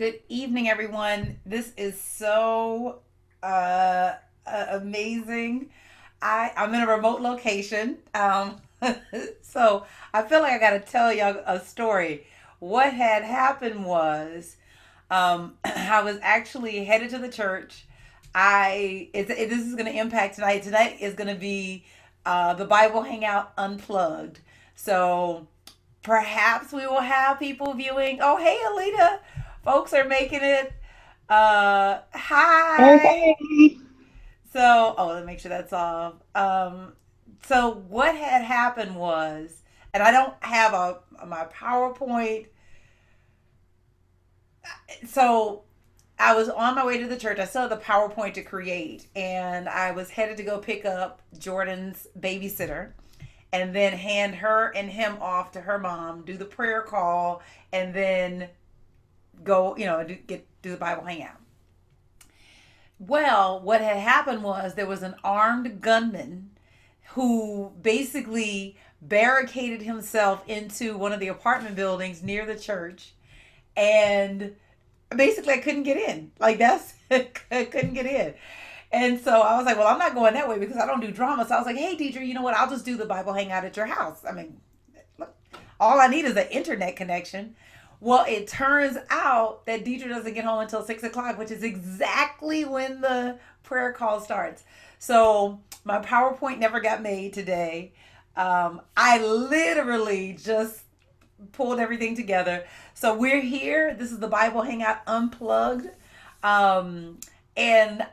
Good evening, everyone. This is so amazing. I'm in a remote location, so I feel like I got to tell y'all a story. What had happened was I was actually headed to the church. This is going to impact tonight. Tonight is going to be the Bible Hangout Unplugged. So perhaps we will have people viewing. Oh, hey, Alita. Folks are making it. Hey, Hi. hey. Let me make sure that's off. So what had happened was, and I don't have my PowerPoint. So I was on my way to the church. I still had the PowerPoint to create, and I was headed to go pick up Jordan's babysitter and then hand her and him off to her mom, do the prayer call, and then go, do the Bible hangout. Well, what had happened was there was an armed gunman who basically barricaded himself into one of the apartment buildings near the church, and basically I couldn't get in. Like that's I couldn't get in. And so I was like, well, I'm not going that way because I don't do drama. So I was like, hey, Deidre, you know what? I'll just do the Bible hangout at your house. I mean, look, all I need is an internet connection. Well, it turns out that Deidre doesn't get home until 6 o'clock, which is exactly when the prayer call starts. So my PowerPoint never got made today. I literally just pulled everything together. So we're here. This is the Bible Hangout Unplugged. Um, and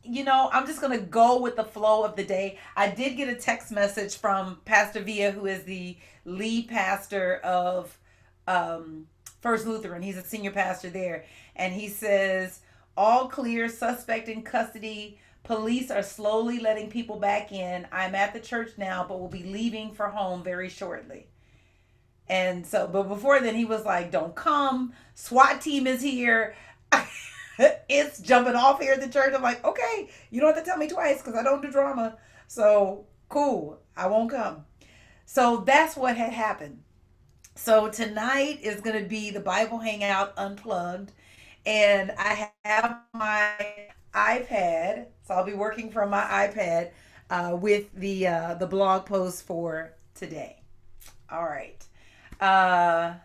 I'm just going to go with the flow of the day. I did get a text message from Pastor Villa, who is the lead pastor of um, First Lutheran. He's a senior pastor there. And he says, all clear, suspect in custody. Police are slowly letting people back in. I'm at the church now, but will be leaving for home very shortly. And so, but before then, he was like, don't come. SWAT team is here. It's jumping off here at the church. I'm like, okay, you don't have to tell me twice because I don't do drama. So cool. I won't come. So that's what had happened. So tonight is going to be the Bible Hangout Unplugged. And I have my iPad. So I'll be working from my iPad with the blog post for today. All right. Uh,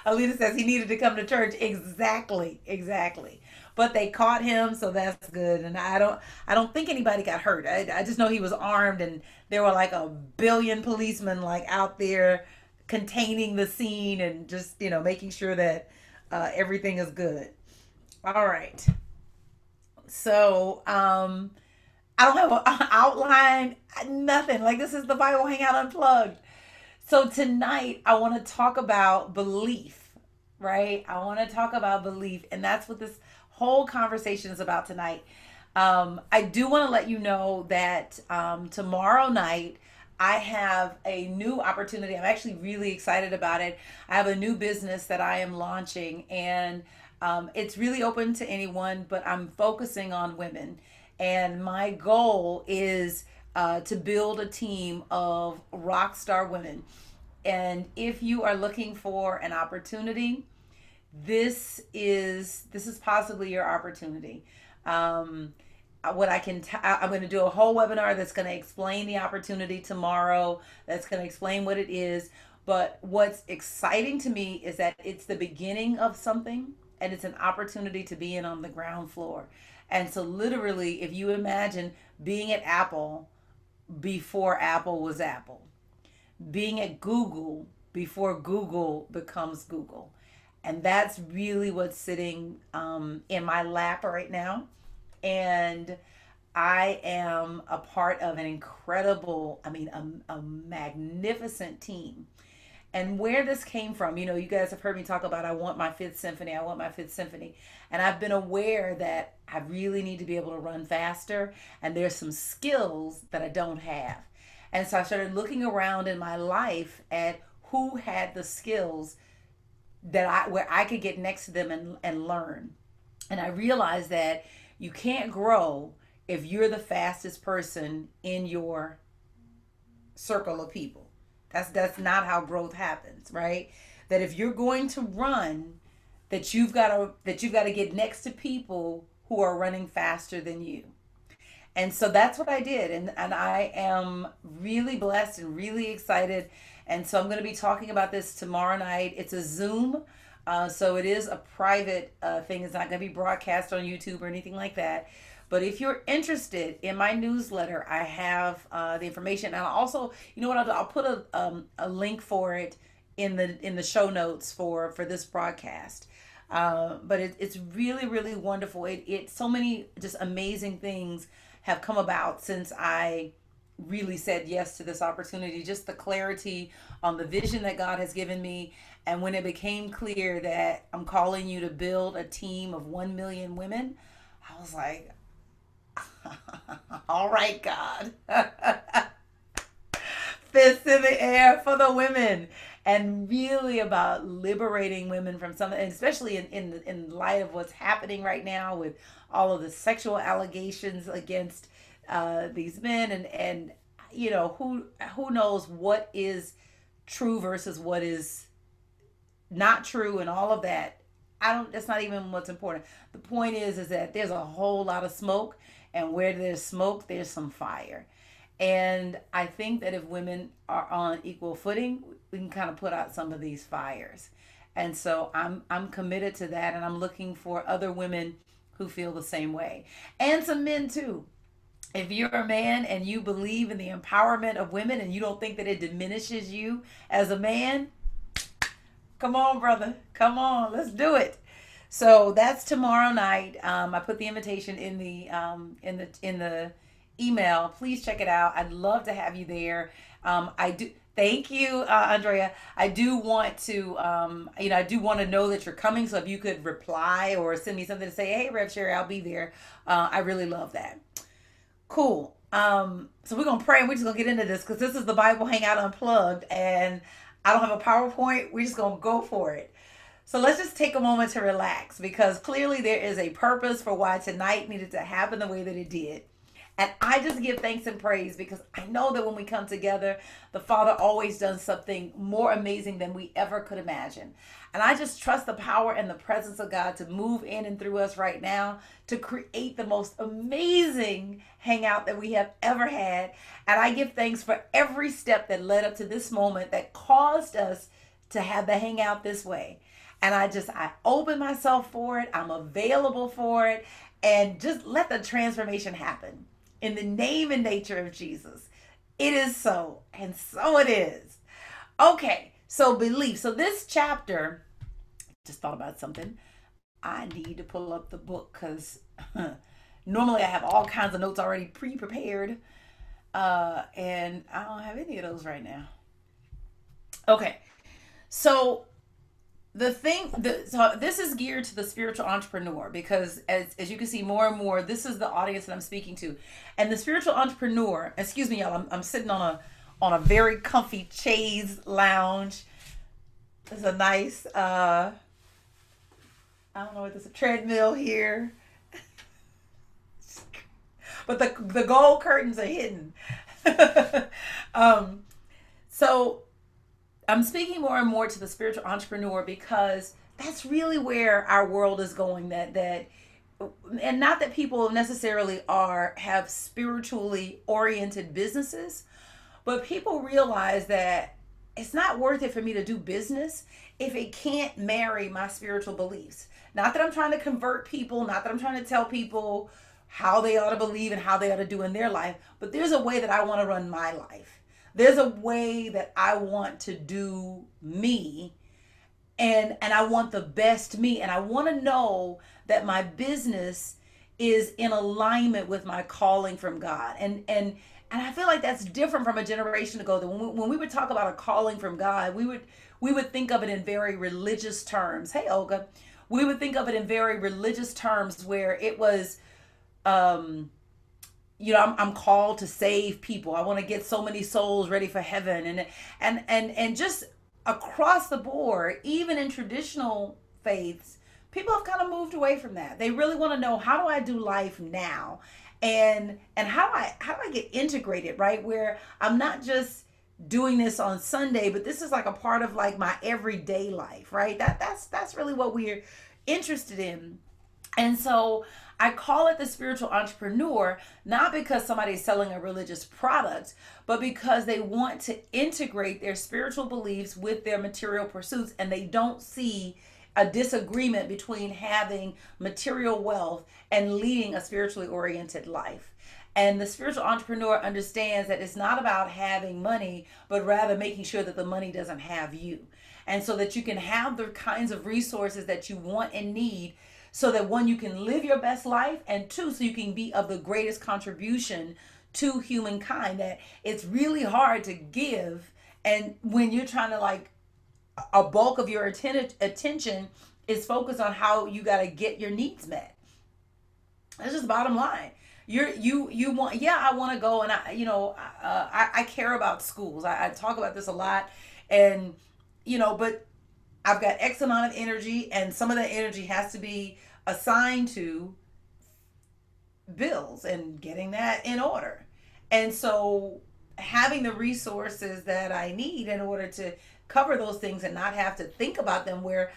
Alita says he needed to come to church. Exactly, exactly. But they caught him, so that's good. And I don't think anybody got hurt. I just know he was armed, and there were like a billion policemen like out there containing the scene and just making sure that everything is good. All right. So I don't have an outline, nothing. Like this is the Bible Hangout Unplugged. So tonight I want to talk about belief, right? I want to talk about belief, and that's what this whole conversation is about tonight. I do want to let you know that tomorrow night I have a new opportunity. I'm actually really excited about it. I have a new business that I am launching, and it's really open to anyone, but I'm focusing on women. And my goal is to build a team of rock star women. And if you are looking for an opportunity, this is possibly your opportunity. Um, what I'm going to do a whole webinar that's going to explain the opportunity tomorrow. That's going to explain what it is. But what's exciting to me is that it's the beginning of something, and it's an opportunity to be in on the ground floor. And so, literally, if you imagine being at Apple before Apple was Apple, being at Google before Google becomes Google. And that's really what's sitting in my lap right now. And I am a part of an incredible, I mean, a magnificent team. And where this came from, you guys have heard me talk about I want my fifth symphony, I want my fifth symphony. And I've been aware that I really need to be able to run faster. And there's some skills that I don't have. And so I started looking around in my life at who had the skills where I could get next to them and learn. And I realized that you can't grow if you're the fastest person in your circle of people. That's not how growth happens, right? that if you're going to run, that you've got to get next to people who are running faster than you. And so that's what I did. And I am really blessed and really excited. And so I'm going to be talking about this tomorrow night. It's a Zoom. So it is a private thing. It's not going to be broadcast on YouTube or anything like that. But if you're interested in my newsletter, I have the information. And I'll also, you know what I'll do? I'll put a link for it in the show notes for this broadcast. But it's really, really wonderful. It so many just amazing things have come about since I really said yes to this opportunity. Just the clarity on the vision that God has given me. And when it became clear that I'm calling you to build a team of 1 million women, I was like, all right, God. Fists in the air for the women. And really about liberating women from something, and especially in light of what's happening right now with all of the sexual allegations against these men, and you know, who knows what is true versus what is not true, and all of that. I don't. That's not even what's important. The point is that there's a whole lot of smoke, and where there's smoke, there's some fire. And I think that if women are on equal footing, we can kind of put out some of these fires. And so I'm committed to that, and I'm looking for other women who feel the same way, and some men too. If you're a man and you believe in the empowerment of women and you don't think that it diminishes you as a man, come on, brother. Come on, let's do it. So that's tomorrow night. I put the invitation in the email. Please check it out. I'd love to have you there. I do. Thank you, Andrea. I do want to, I do want to know that you're coming. So if you could reply or send me something to say, hey, Rev Sherri, I'll be there. I really love that. Cool. So we're going to pray and we're just going to get into this because this is the Bible Hangout Unplugged and I don't have a PowerPoint. We're just going to go for it. So let's just take a moment to relax because clearly there is a purpose for why tonight needed to happen the way that it did. And I just give thanks and praise because I know that when we come together, the Father always does something more amazing than we ever could imagine. And I just trust the power and the presence of God to move in and through us right now to create the most amazing hangout that we have ever had. And I give thanks for every step that led up to this moment that caused us to have the hangout this way. And I open myself for it. I'm available for it. And just let the transformation happen. In the name and nature of Jesus. It is so, and so it is. Okay, so belief. So this chapter, just thought about something. I need to pull up the book because normally I have all kinds of notes already pre-prepared. And I don't have any of those right now. Okay, so so this is geared to the spiritual entrepreneur because as you can see more and more, this is the audience that I'm speaking to. And the spiritual entrepreneur, excuse me, y'all, I'm sitting on a very comfy chaise lounge. There's a nice, I don't know what this is, a treadmill here. But the gold curtains are hidden. So I'm speaking more and more to the spiritual entrepreneur because that's really where our world is going. And not that people necessarily have spiritually oriented businesses, but people realize that it's not worth it for me to do business if it can't marry my spiritual beliefs. Not that I'm trying to convert people, not that I'm trying to tell people how they ought to believe and how they ought to do in their life, but there's a way that I want to run my life. There's a way that I want to do me, and I want the best me, and I want to know that my business is in alignment with my calling from God. And I feel like that's different from a generation ago. That when we would talk about a calling from God, we would think of it in very religious terms. Hey, Olga, we would think of it in very religious terms where it was. I'm called to save people. I want to get so many souls ready for heaven. And just across the board, even in traditional faiths, people have kind of moved away from that. They really want to know, how do I do life now? And how do I get integrated, right? Where I'm not just doing this on Sunday, but this is like a part of like my everyday life, right? That's really what we're interested in. And so I call it the spiritual entrepreneur, not because somebody's selling a religious product, but because they want to integrate their spiritual beliefs with their material pursuits, and they don't see a disagreement between having material wealth and leading a spiritually oriented life. And the spiritual entrepreneur understands that it's not about having money, but rather making sure that the money doesn't have you. And so that you can have the kinds of resources that you want and need, so that one, you can live your best life, and two, so you can be of the greatest contribution to humankind. That it's really hard to give, and when you're trying to like a bulk of your attention is focused on how you got to get your needs met. That's just the bottom line. You want, yeah, I want to go, and I care about schools. I talk about this a lot, and but I've got X amount of energy, and some of that energy has to be assigned to bills and getting that in order. And so having the resources that I need in order to cover those things and not have to think about them, where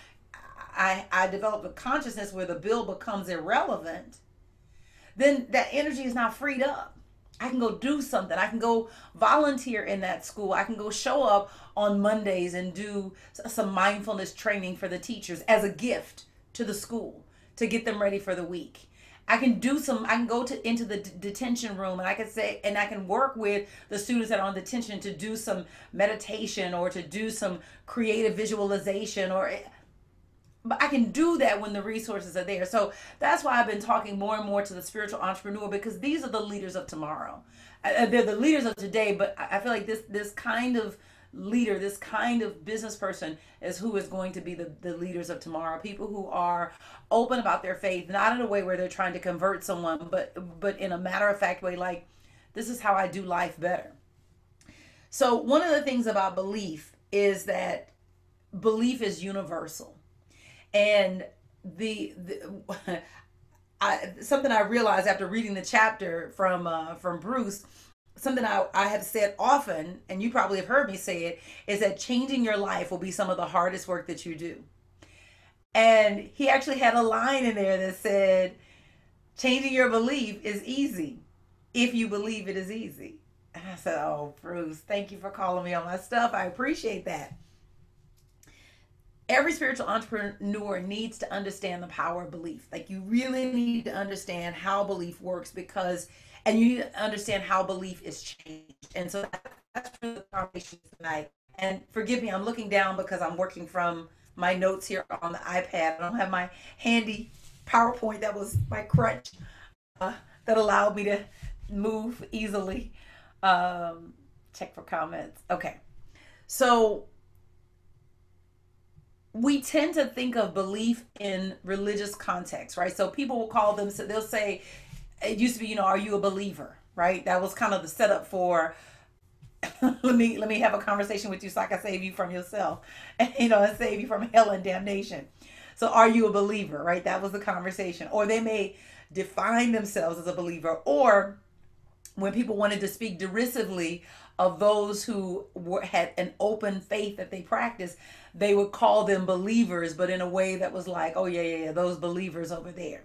I develop a consciousness where the bill becomes irrelevant, then that energy is now freed up. I can go do something. I can go volunteer in that school. I can go show up on Mondays and do some mindfulness training for the teachers as a gift to the school to get them ready for the week. I can go into the detention room, and I can say, and I can work with the students that are on detention to do some meditation or to do some creative visualization, but I can do that when the resources are there. So that's why I've been talking more and more to the spiritual entrepreneur, because these are the leaders of tomorrow. They're the leaders of today, but I feel like this kind of leader, this kind of business person is who is going to be the leaders of tomorrow. People who are open about their faith, not in a way where they're trying to convert someone, but in a matter of fact way, like, this is how I do life better. So one of the things about belief is that belief is universal. And something I realized after reading the chapter from Bruce, something I have said often, and you probably have heard me say it, is that changing your life will be some of the hardest work that you do. And he actually had a line in there that said, changing your belief is easy if you believe it is easy. And I said, oh, Bruce, thank you for calling me on my stuff. I appreciate that. Every spiritual entrepreneur needs to understand the power of belief. Like, you really need to understand how belief works, and you need to understand how belief is changed. And so that's really the conversation tonight. And forgive me, I'm looking down because I'm working from my notes here on the iPad. I don't have my handy PowerPoint that was my crutch that allowed me to move easily. Check for comments. Okay. So we tend to think of belief in religious context, right? So people will call them, so they'll say, it used to be, are you a believer, right? That was kind of the setup for, let me have a conversation with you so I can save you from yourself, and save you from hell and damnation. So are you a believer, right? That was the conversation. Or they may define themselves as a believer, or when people wanted to speak derisively of those who had an open faith that they practiced, they would call them believers, but in a way that was like, oh yeah, those believers over there.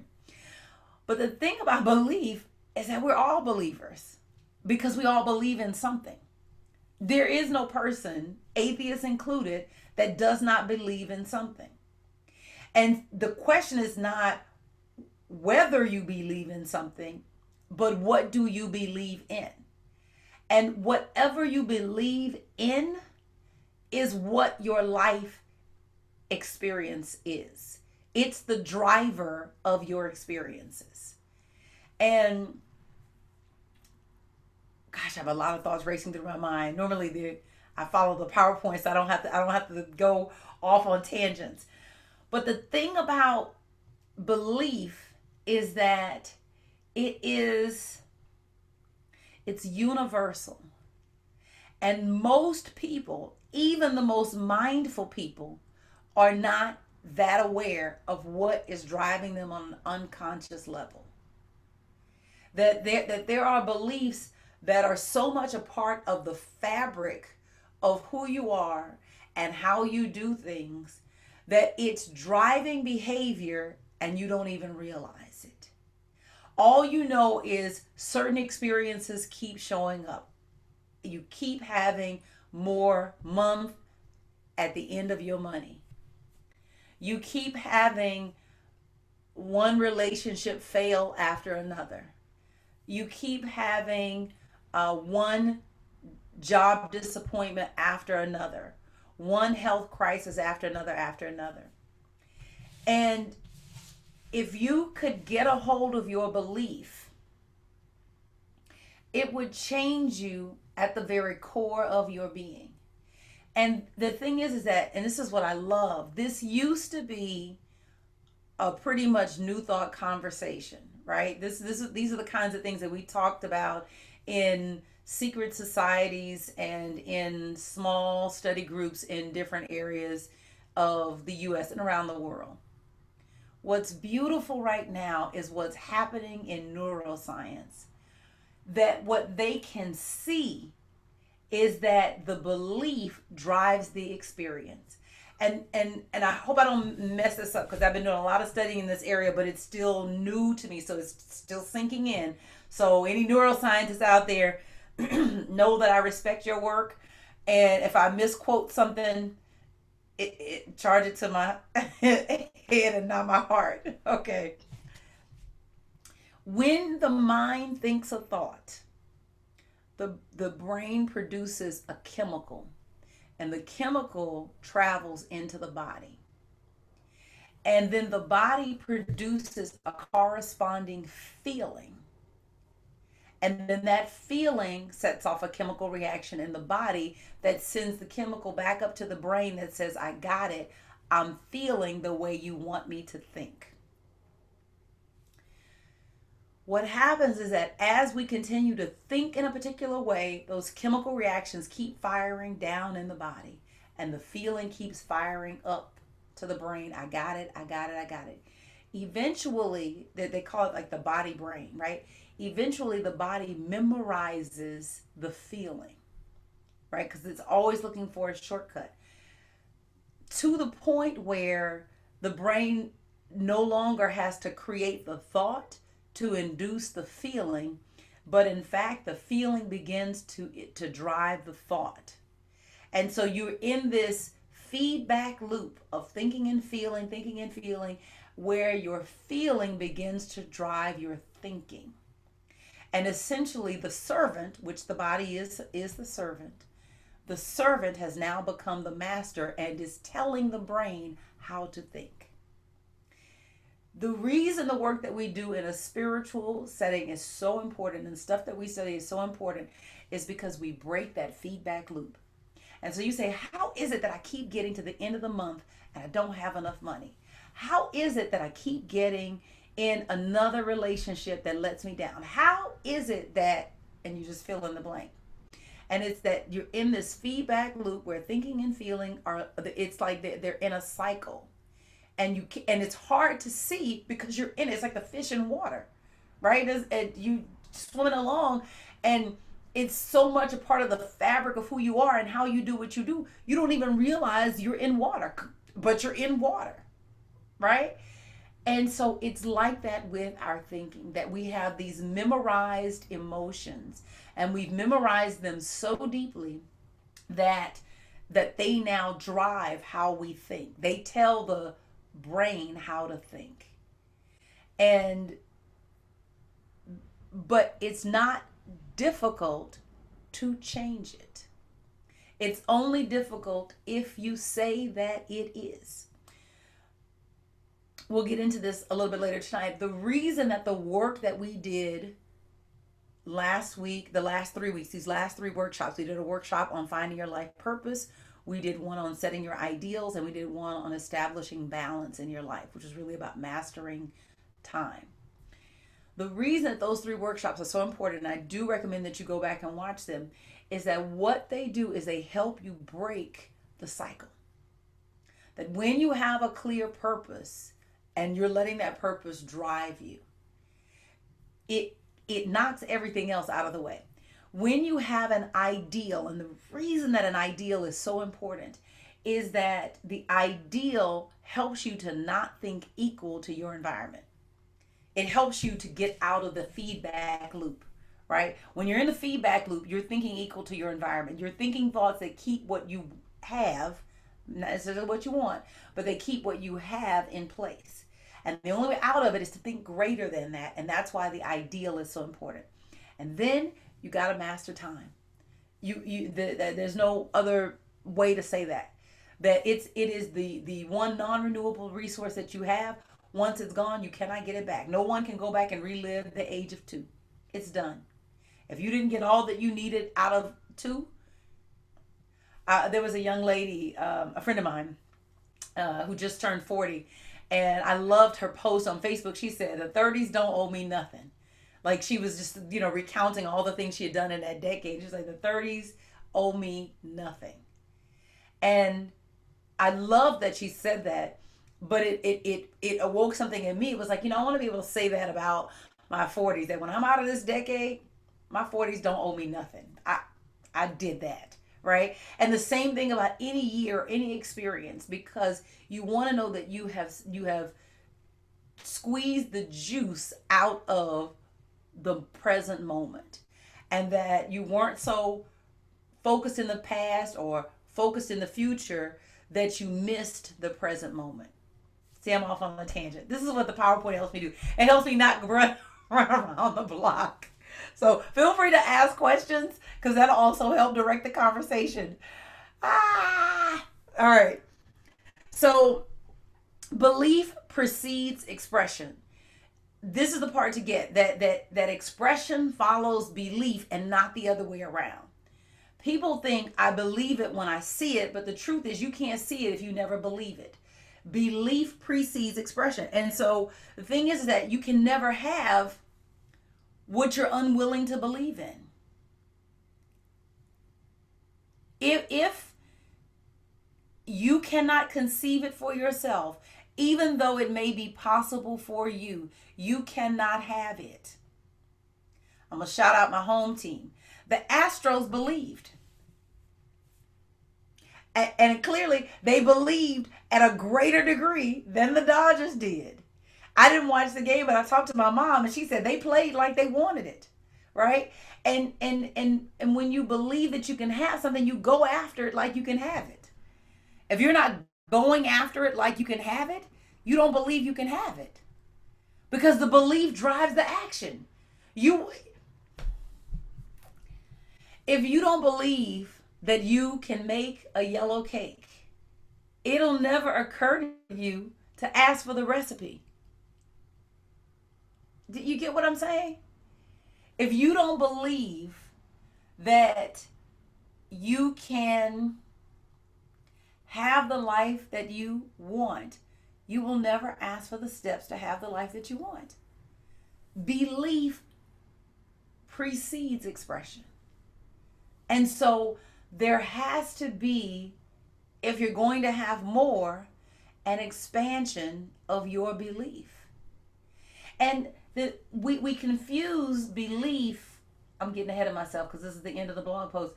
But the thing about belief is that we're all believers, because we all believe in something. There is no person, atheist included, that does not believe in something. And the question is not whether you believe in something, but what do you believe in? And whatever you believe in is what your life experience is. It's the driver of your experiences. And gosh, I have a lot of thoughts racing through my mind. Normally I follow the PowerPoint, so I don't have to go off on tangents. But the thing about belief is that it's universal. And most people, even the most mindful people, are not that aware of what is driving them on an unconscious level. That there are beliefs that are so much a part of the fabric of who you are and how you do things that it's driving behavior and you don't even realize it. All you know is certain experiences keep showing up. You keep having more month at the end of your money. You keep having one relationship fail after another. You keep having one job disappointment after another, one health crisis after another, after another. And if you could get a hold of your belief, it would change you at the very core of your being. And the thing is that, and this is what I love, this used to be a pretty much new thought conversation, right? These are the kinds of things that we talked about in secret societies and in small study groups in different areas of the US and around the world. What's beautiful right now is what's happening in neuroscience. That what they can see is that the belief drives the experience. And I hope I don't mess this up because I've been doing a lot of studying in this area, but it's still new to me, so it's still sinking in. So any neuroscientists out there, know that I respect your work, and if I misquote something, charge it to my head and not my heart. Okay. When the mind thinks a thought, the brain produces a chemical, and the chemical travels into the body. And then the body produces a corresponding feeling. And then that feeling sets off a chemical reaction in the body that sends the chemical back up to the brain that says, I got it. I'm feeling the way you want me to think. What happens is that as we continue to think in a particular way, those chemical reactions keep firing down in the body, and the feeling keeps firing up to the brain. I got it, I got it, I got it. Eventually, they call it like the body brain, right? Eventually, the body memorizes the feeling, right? Because it's always looking for a shortcut to the point where the brain no longer has to create the thought to induce the feeling, but in fact the feeling begins to drive the thought. And so you're in this feedback loop of thinking and feeling, where your feeling begins to drive your thinking. And essentially the servant, which the body is the servant has now become the master and is telling the brain how to think. The reason the work that we do in a spiritual setting is so important and stuff that we study is so important is because we break that feedback loop. And so you say, how is it that I keep getting to the end of the month and I don't have enough money? How is it that I keep getting in another relationship that lets me down? How is it that, and you just fill in the blank. And it's that you're in this feedback loop where thinking and feeling it's like they're in a cycle. And it's hard to see because you're in it. It's like the fish in water, right? And you swimming along, and it's so much a part of the fabric of who you are and how you do what you do. You don't even realize you're in water, but you're in water, right? And so it's like that with our thinking, that we have these memorized emotions, and we've memorized them so deeply that they now drive how we think. They tell the brain how to think. But it's not difficult to change it. It's only difficult if you say that it is. We'll get into this a little bit later tonight. The reason that the work that we did last week, the last 3 weeks, these last 3 workshops, we did a workshop on finding your life purpose. We did one on setting your ideals, and we did one on establishing balance in your life, which is really about mastering time. The reason that those 3 workshops are so important, and I do recommend that you go back and watch them, is that what they do is they help you break the cycle. That when you have a clear purpose and you're letting that purpose drive you, it knocks everything else out of the way. when you have an ideal, and the reason that an ideal is so important is that the ideal helps you to not think equal to your environment. It helps you to get out of the feedback loop, right? When you're in the feedback loop, you're thinking equal to your environment. You're thinking thoughts that keep what you have, not necessarily what you want, but they keep what you have in place. And the only way out of it is to think greater than that. And that's why the ideal is so important. And then you got to master time. There's no other way to say that. That it is the one non-renewable resource that you have. Once it's gone, you cannot get it back. No one can go back and relive the age of 2. It's done. If you didn't get all that you needed out of 2, there was a young lady, a friend of mine, who just turned 40, and I loved her post on Facebook. She said, "The 30s don't owe me nothing." Like she was just, recounting all the things she had done in that decade. She's like, "The 30s owe me nothing," and I love that she said that. But it awoke something in me. It was like, I want to be able to say that about my 40s. That when I'm out of this decade, my 40s don't owe me nothing. I did that, right? And the same thing about any year, any experience, because you want to know that you have squeezed the juice out of the present moment, and that you weren't so focused in the past or focused in the future that you missed the present moment. See, I'm off on a tangent. This is what the PowerPoint helps me do. It helps me not run around the block. So feel free to ask questions because that'll also help direct the conversation. All right. So belief precedes expression. This is the part to get, that expression follows belief and not the other way around. People think I believe it when I see it, but the truth is you can't see it if you never believe it. Belief precedes expression. And so the thing is that you can never have what you're unwilling to believe in. If you cannot conceive it for yourself, even though it may be possible for you, you cannot have it. I'm going to shout out my home team. The Astros believed. And clearly they believed at a greater degree than the Dodgers did. I didn't watch the game, but I talked to my mom and she said they played like they wanted it, right? And when you believe that you can have something, you go after it like you can have it. If you're not going after it like you can have it, you don't believe you can have it. Because the belief drives the action. If you don't believe that you can make a yellow cake, it'll never occur to you to ask for the recipe. Do you get what I'm saying? If you don't believe that you can have the life that you want, you will never ask for the steps to have the life that you want. Belief precedes expression. And so there has to be, if you're going to have more, an expansion of your belief. And we confuse belief. I'm getting ahead of myself because this is the end of the blog post.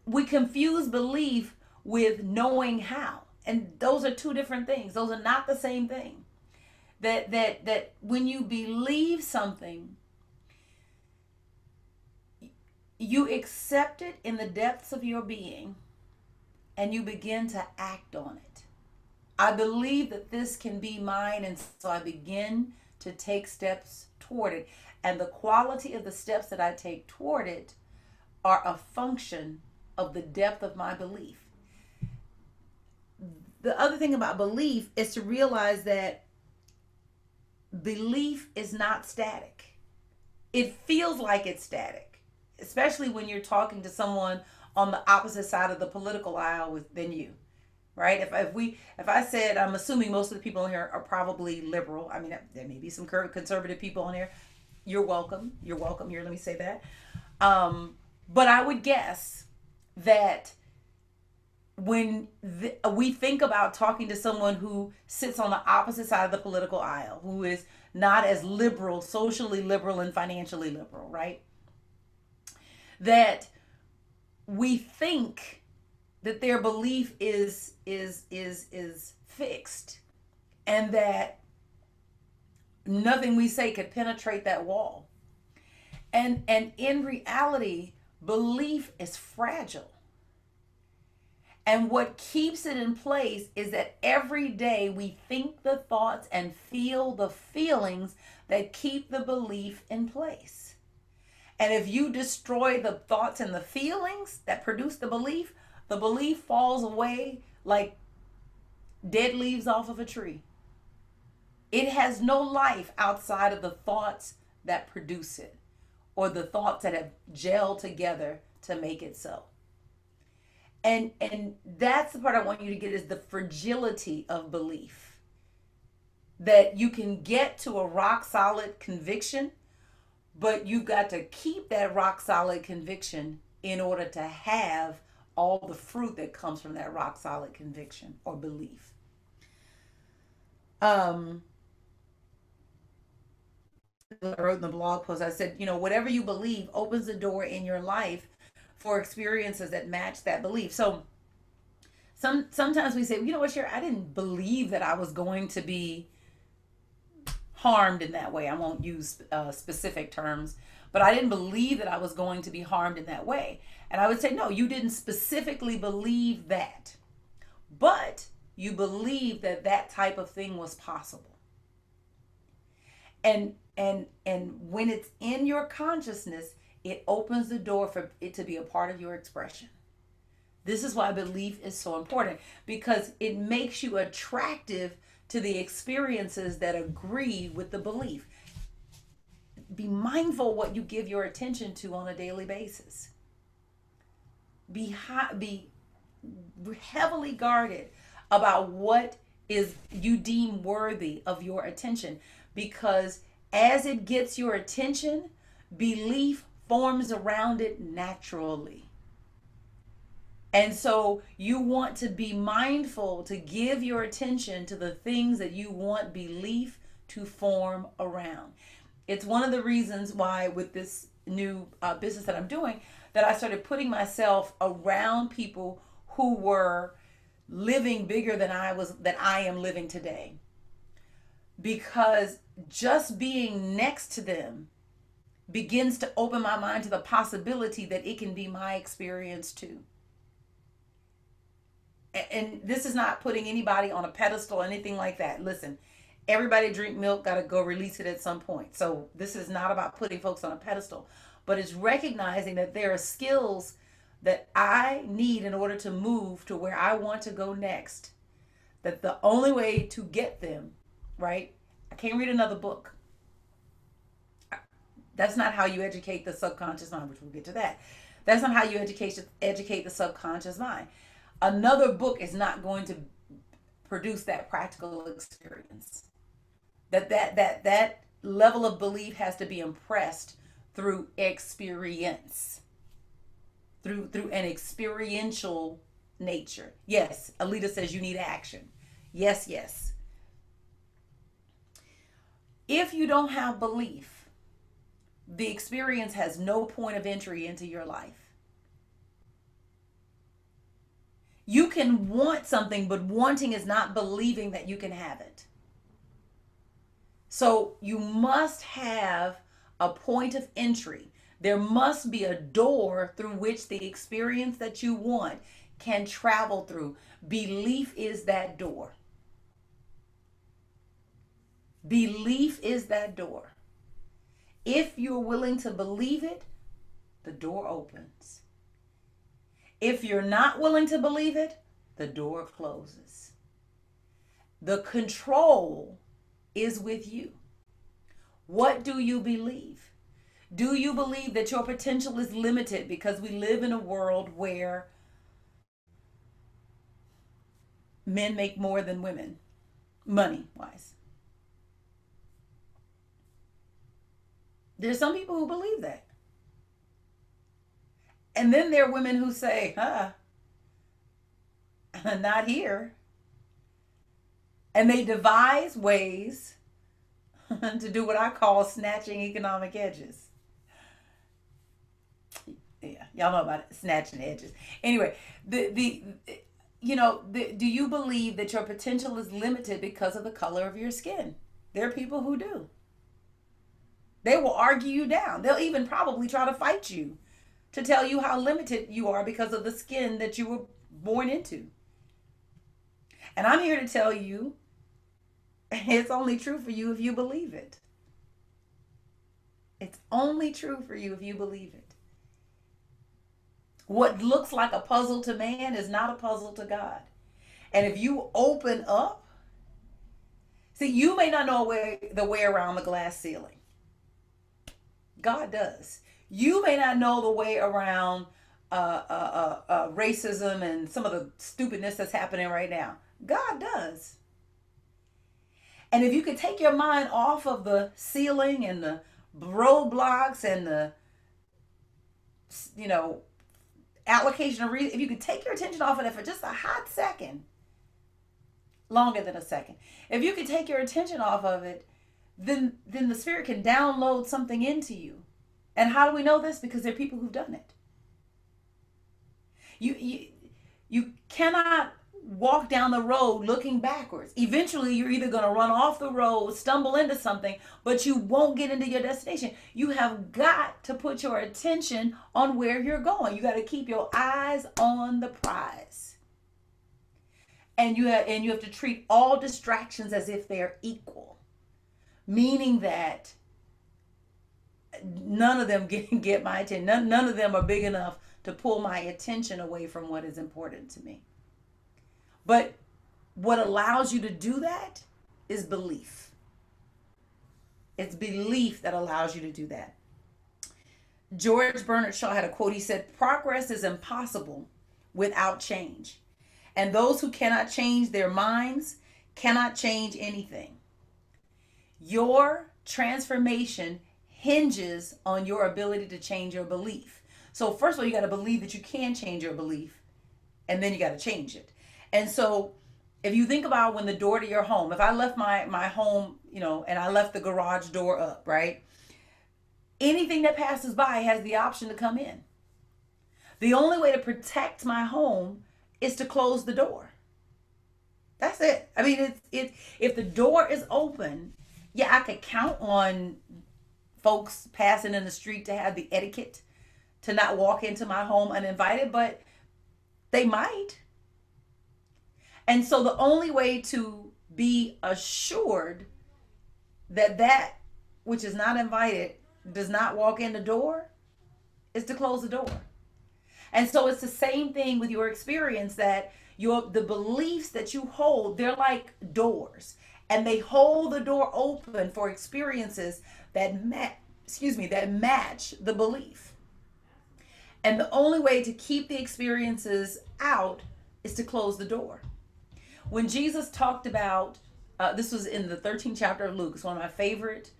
We confuse belief with knowing how. And those are two different things. Those are not the same thing. That when you believe something, you accept it in the depths of your being and you begin to act on it. I believe that this can be mine, and so I begin to take steps toward it. And the quality of the steps that I take toward it are a function of the depth of my belief. The other thing about belief is to realize that belief is not static. It feels like it's static, especially when you're talking to someone on the opposite side of the political aisle than you, right? If I said, I'm assuming most of the people in here are probably liberal. I mean, there may be some conservative people in here. You're welcome. You're welcome here. Let me say that. But I would guess that when we think about talking to someone who sits on the opposite side of the political aisle, who is not as liberal, socially liberal and financially liberal, right? that we think that their belief is fixed, and that nothing we say could penetrate that wall. And in reality, belief is fragile. And what keeps it in place is that every day we think the thoughts and feel the feelings that keep the belief in place. And if you destroy the thoughts and the feelings that produce the belief falls away like dead leaves off of a tree. It has no life outside of the thoughts that produce it, or the thoughts that have gelled together to make it so. And that's the part I want you to get, is the fragility of belief. That you can get to a rock solid conviction, but you've got to keep that rock solid conviction in order to have all the fruit that comes from that rock solid conviction or belief. I wrote in the blog post, I said, whatever you believe opens the door in your life for experiences that match that belief. So sometimes we say, you know what, Sherri, I didn't believe that I was going to be harmed in that way. I won't use specific terms, but I didn't believe that I was going to be harmed in that way. And I would say, no, you didn't specifically believe that, but you believed that that type of thing was possible. And when it's in your consciousness, it opens the door for it to be a part of your expression. This is why belief is so important, because it makes you attractive to the experiences that agree with the belief. Be mindful what you give your attention to on a daily basis. Be heavily guarded about what is you deem worthy of your attention, because as it gets your attention, belief forms around it naturally. And so you want to be mindful to give your attention to the things that you want belief to form around. It's one of the reasons why with this new business that I'm doing, that I started putting myself around people who were living bigger than I am living today. Because just being next to them begins to open my mind to the possibility that it can be my experience too. And this is not putting anybody on a pedestal or anything like that. Listen, everybody drink milk, got to go release it at some point. So this is not about putting folks on a pedestal, but it's recognizing that there are skills that I need in order to move to where I want to go next. That the only way to get them, right? I can't read another book. That's not how you educate the subconscious mind, which we'll get to that. That's not how you educate the subconscious mind. Another book is not going to produce that practical experience. That level of belief has to be impressed through experience, through an experiential nature. Yes, Alita says you need action. Yes, yes. If you don't have belief, the experience has no point of entry into your life. You can want something, but wanting is not believing that you can have it. So you must have a point of entry. There must be a door through which the experience that you want can travel through. Belief is that door. Belief is that door. If you're willing to believe it, the door opens. If you're not willing to believe it, the door closes. The control is with you. What do you believe? Do you believe that your potential is limited because we live in a world where men make more than women, money-wise? There's some people who believe that. And then there are women who say, not here. And they devise ways to do what I call snatching economic edges. Y'all know about it, snatching edges. Anyway, do you believe that your potential is limited because of the color of your skin? There are people who do. They will argue you down. They'll even probably try to fight you to tell you how limited you are because of the skin that you were born into. And I'm here to tell you it's only true for you if you believe it. It's only true for you if you believe it. What looks like a puzzle to man is not a puzzle to God. And if you open up, see, you may not know the way around the glass ceiling. God does. You may not know the way around racism and some of the stupidness that's happening right now. God does. And if you could take your mind off of the ceiling and the roadblocks and the, allocation of reason, if you could take your attention off of it for just a hot second, longer than a second, if you could take your attention off of it, then the Spirit can download something into you. And how do we know this? Because there are people who've done it. You cannot walk down the road looking backwards. Eventually, you're either going to run off the road, stumble into something, but you won't get into your destination. You have got to put your attention on where you're going. You got to keep your eyes on the prize. And you have to treat all distractions as if they're equal, meaning that none of them get my attention. None of them are big enough to pull my attention away from what is important to me. But what allows you to do that is belief. It's belief that allows you to do that. George Bernard Shaw had a quote. He said, "Progress is impossible without change. And those who cannot change their minds cannot change anything." Your transformation hinges on your ability to change your belief. So first of all, you got to believe that you can change your belief, and then you got to change it. And so if you think about when the door to your home, if I left my home, and I left the garage door up, right? Anything that passes by has the option to come in. The only way to protect my home is to close the door. That's it. I mean, if the door is open, yeah, I could count on folks passing in the street to have the etiquette to not walk into my home uninvited, but they might. And so the only way to be assured that which is not invited does not walk in the door is to close the door. And so it's the same thing with your experience, that the beliefs that you hold, they're like doors, and they hold the door open for experiences that match the belief. And the only way to keep the experiences out is to close the door. When Jesus talked about, this was in the 13th chapter of Luke, it's one of my favorite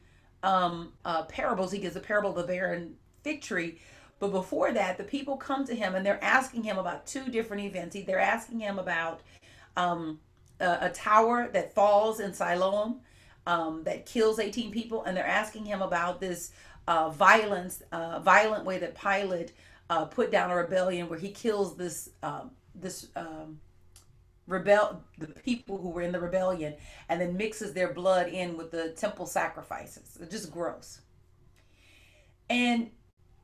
parables. He gives the parable of the barren fig tree. But before that, the people come to him and they're asking him about two different events. They're asking him about a tower that falls in Siloam that kills 18 people. And they're asking him about this violent way that Pilate put down a rebellion where he kills the people who were in the rebellion, and then mixes their blood in with the temple sacrifices. It's just gross. And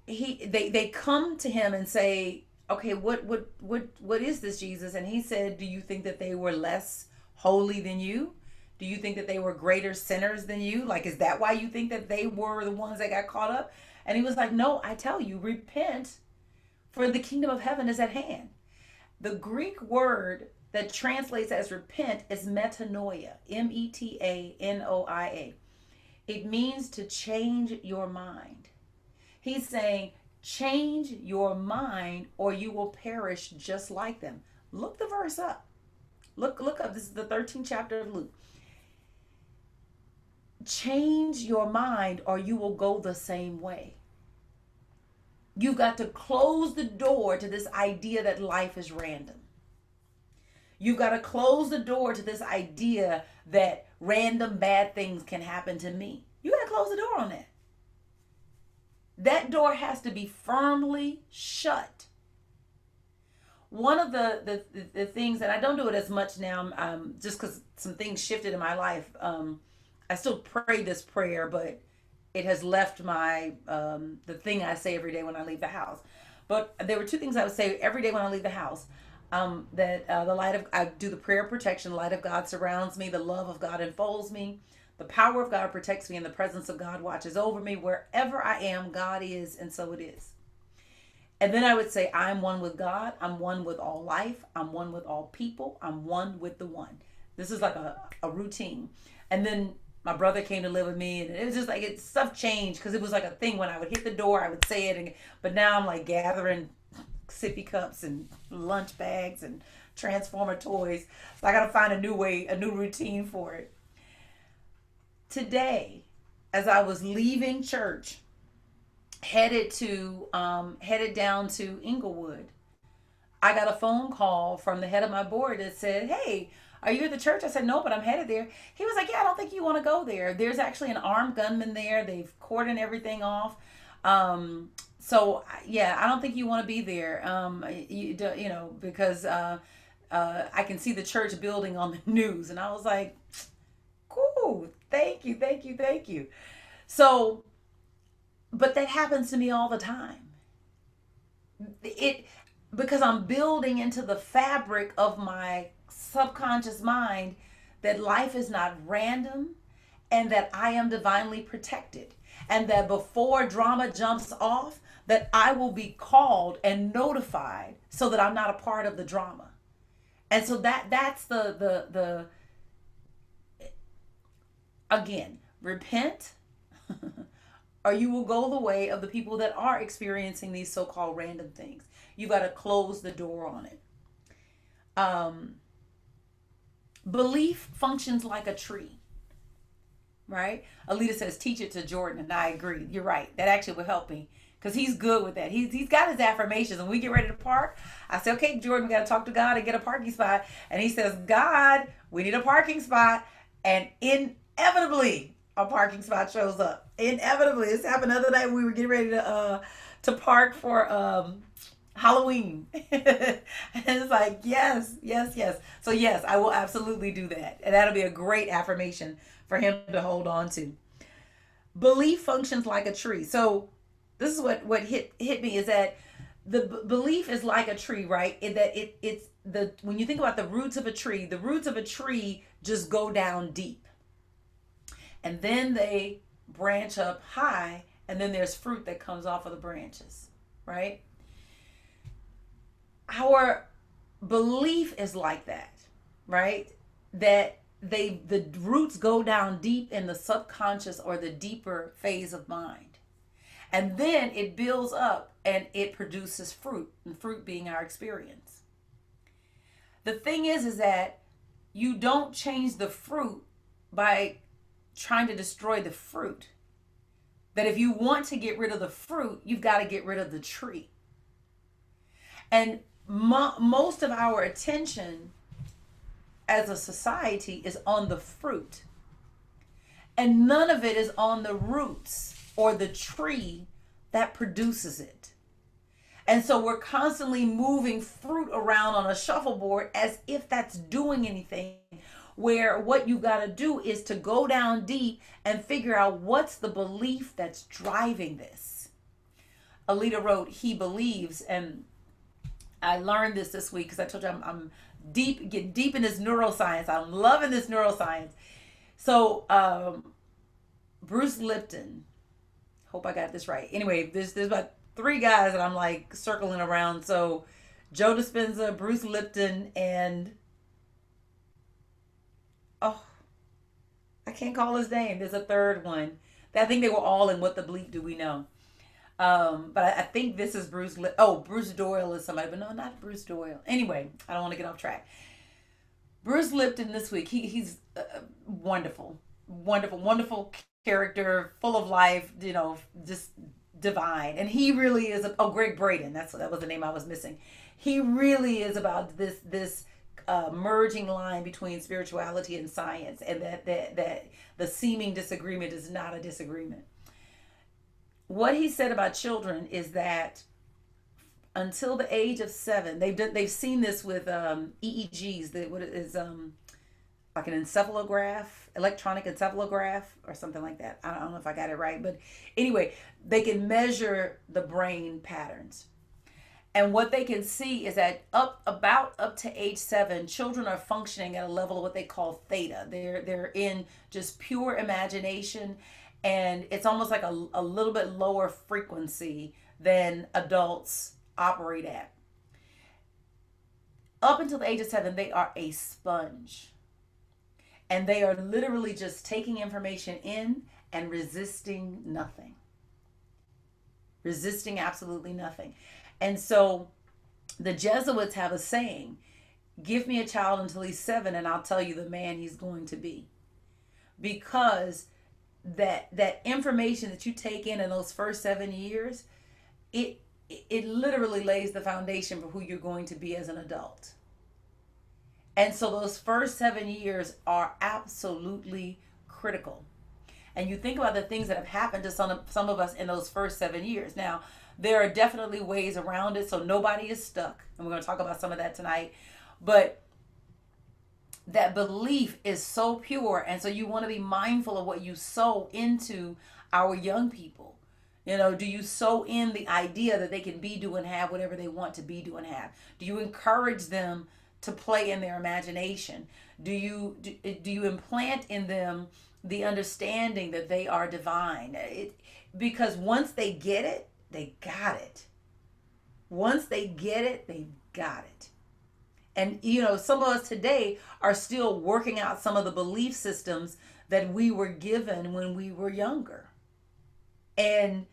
they come to him and say, okay, what is this, Jesus? And he said, do you think that they were less holy than you? Do you think that they were greater sinners than you? Like, is that why you think that they were the ones that got caught up? And he was like, no, I tell you, repent, for the kingdom of heaven is at hand. The Greek word that translates as repent is metanoia, metanoia. It means to change your mind. He's saying, change your mind or you will perish just like them. Look the verse up. Look up. This is the 13th chapter of Luke. Change your mind or you will go the same way. You've got to close the door to this idea that life is random. You've got to close the door to this idea that random bad things can happen to me. You got to close the door on that. That door has to be firmly shut. One of the things, and I don't do it as much now, just because some things shifted in my life. I still pray this prayer, but it has left my the thing I say every day when I leave the house. But there were two things I would say every day when I leave the house. That the light of I do the prayer of protection. The light of God surrounds me. The love of God enfolds me. The power of God protects me, and the presence of God watches over me. Wherever I am, God is, and so it is. And then I would say, I'm one with God. I'm one with all life. I'm one with all people. I'm one with the one. This is like a routine. And then my brother came to live with me, and it was just like stuff changed because it was like a thing. When I would hit the door, I would say it. But now I'm like gathering sippy cups and lunch bags and transformer toys. So I got to find a new way, a new routine for it. Today, as I was leaving church, headed down to Inglewood, I got a phone call from the head of my board that said, "Hey, are you at the church?" I said, "No, but I'm headed there." He was like, "Yeah, I don't think you want to go there. There's actually an armed gunman there. They've cordoned everything off. So yeah, I don't think you want to be there. Because I can see the church building on the news." And I was like, "Cool, thank you, thank you, thank you." So, but that happens to me all the time. It Because I'm building into the fabric of my subconscious mind that life is not random, and that I am divinely protected, and that before drama jumps off, that I will be called and notified so that I'm not a part of the drama. And so that's the again, repent or you will go the way of the people that are experiencing these so-called random things. You got to close the door on it. Um, Belief functions like a tree, right? Alita says, teach it to Jordan, and I agree. You're right. That actually will help me because he's good with that. He's got his affirmations. When we get ready to park, I say, okay, Jordan, we got to talk to God and get a parking spot. And he says, God, we need a parking spot. And inevitably, a parking spot shows up. Inevitably. This happened the other night when we were getting ready to park for Halloween. And it's like, yes, yes, yes. So yes, I will absolutely do that. And that'll be a great affirmation for him to hold on to. Belief functions like a tree. So this is what hit me is that belief is like a tree, right? It's the when you think about the roots of a tree just go down deep. And then they branch up high, and then there's fruit that comes off of the branches, right? Our belief is like that, right? That the roots go down deep in the subconscious or the deeper phase of mind. And then it builds up and it produces fruit, and fruit being our experience. The thing is that you don't change the fruit by trying to destroy the fruit. That if you want to get rid of the fruit, you've got to get rid of the tree. And most of our attention as a society is on the fruit. And none of it is on the roots or the tree that produces it. And so we're constantly moving fruit around on a shuffleboard as if that's doing anything, where what you got to do is to go down deep and figure out what's the belief that's driving this. Alita wrote, he believes, and I learned this week because I told you I'm getting deep in this neuroscience. I'm loving this neuroscience. So Bruce Lipton, hope I got this right. Anyway, there's about 3 guys that I'm like circling around. So Joe Dispenza, Bruce Lipton, and I can't call his name. There's a third one. I think they were all in What the Bleep Do We Know? But I think this is Bruce Doyle is somebody, but no, not Bruce Doyle. Anyway, I don't want to get off track. Bruce Lipton this week, he's wonderful, wonderful, wonderful character, full of life, just divine. And he really is, Greg Braden, that was the name I was missing. He really is about this merging line between spirituality and science, and that the seeming disagreement is not a disagreement. what he said about children is that until the age of 7, they've seen this with EEGs. That what is like an encephalograph, electronic encephalograph, or something like that. I don't know if I got it right, but anyway, they can measure the brain patterns. And what they can see is that up to age 7, children are functioning at a level of what they call theta. They're in just pure imagination, and it's almost like a little bit lower frequency than adults operate at. Up until the age of 7, they are a sponge, and they are literally just taking information in and resisting nothing, resisting absolutely nothing. And so the Jesuits have a saying: give me a child until he's 7 and I'll tell you the man he's going to be. Because that information that you take in those first 7 years, it literally lays the foundation for who you're going to be as an adult. And so those first 7 years are absolutely critical. And you think about the things that have happened to some of us in those first 7 years. Now, there are definitely ways around it, so nobody is stuck. And we're going to talk about some of that tonight. But that belief is so pure. And so you want to be mindful of what you sow into our young people. You know, do you sow in the idea that they can be, do, and have whatever they want to be, do, and have? Do you encourage them to play in their imagination? Do you implant in them the understanding that they are divine? Because once they get it, they got it. Once they get it, they got it. And, you know, some of us today are still working out some of the belief systems that we were given when we were younger. And,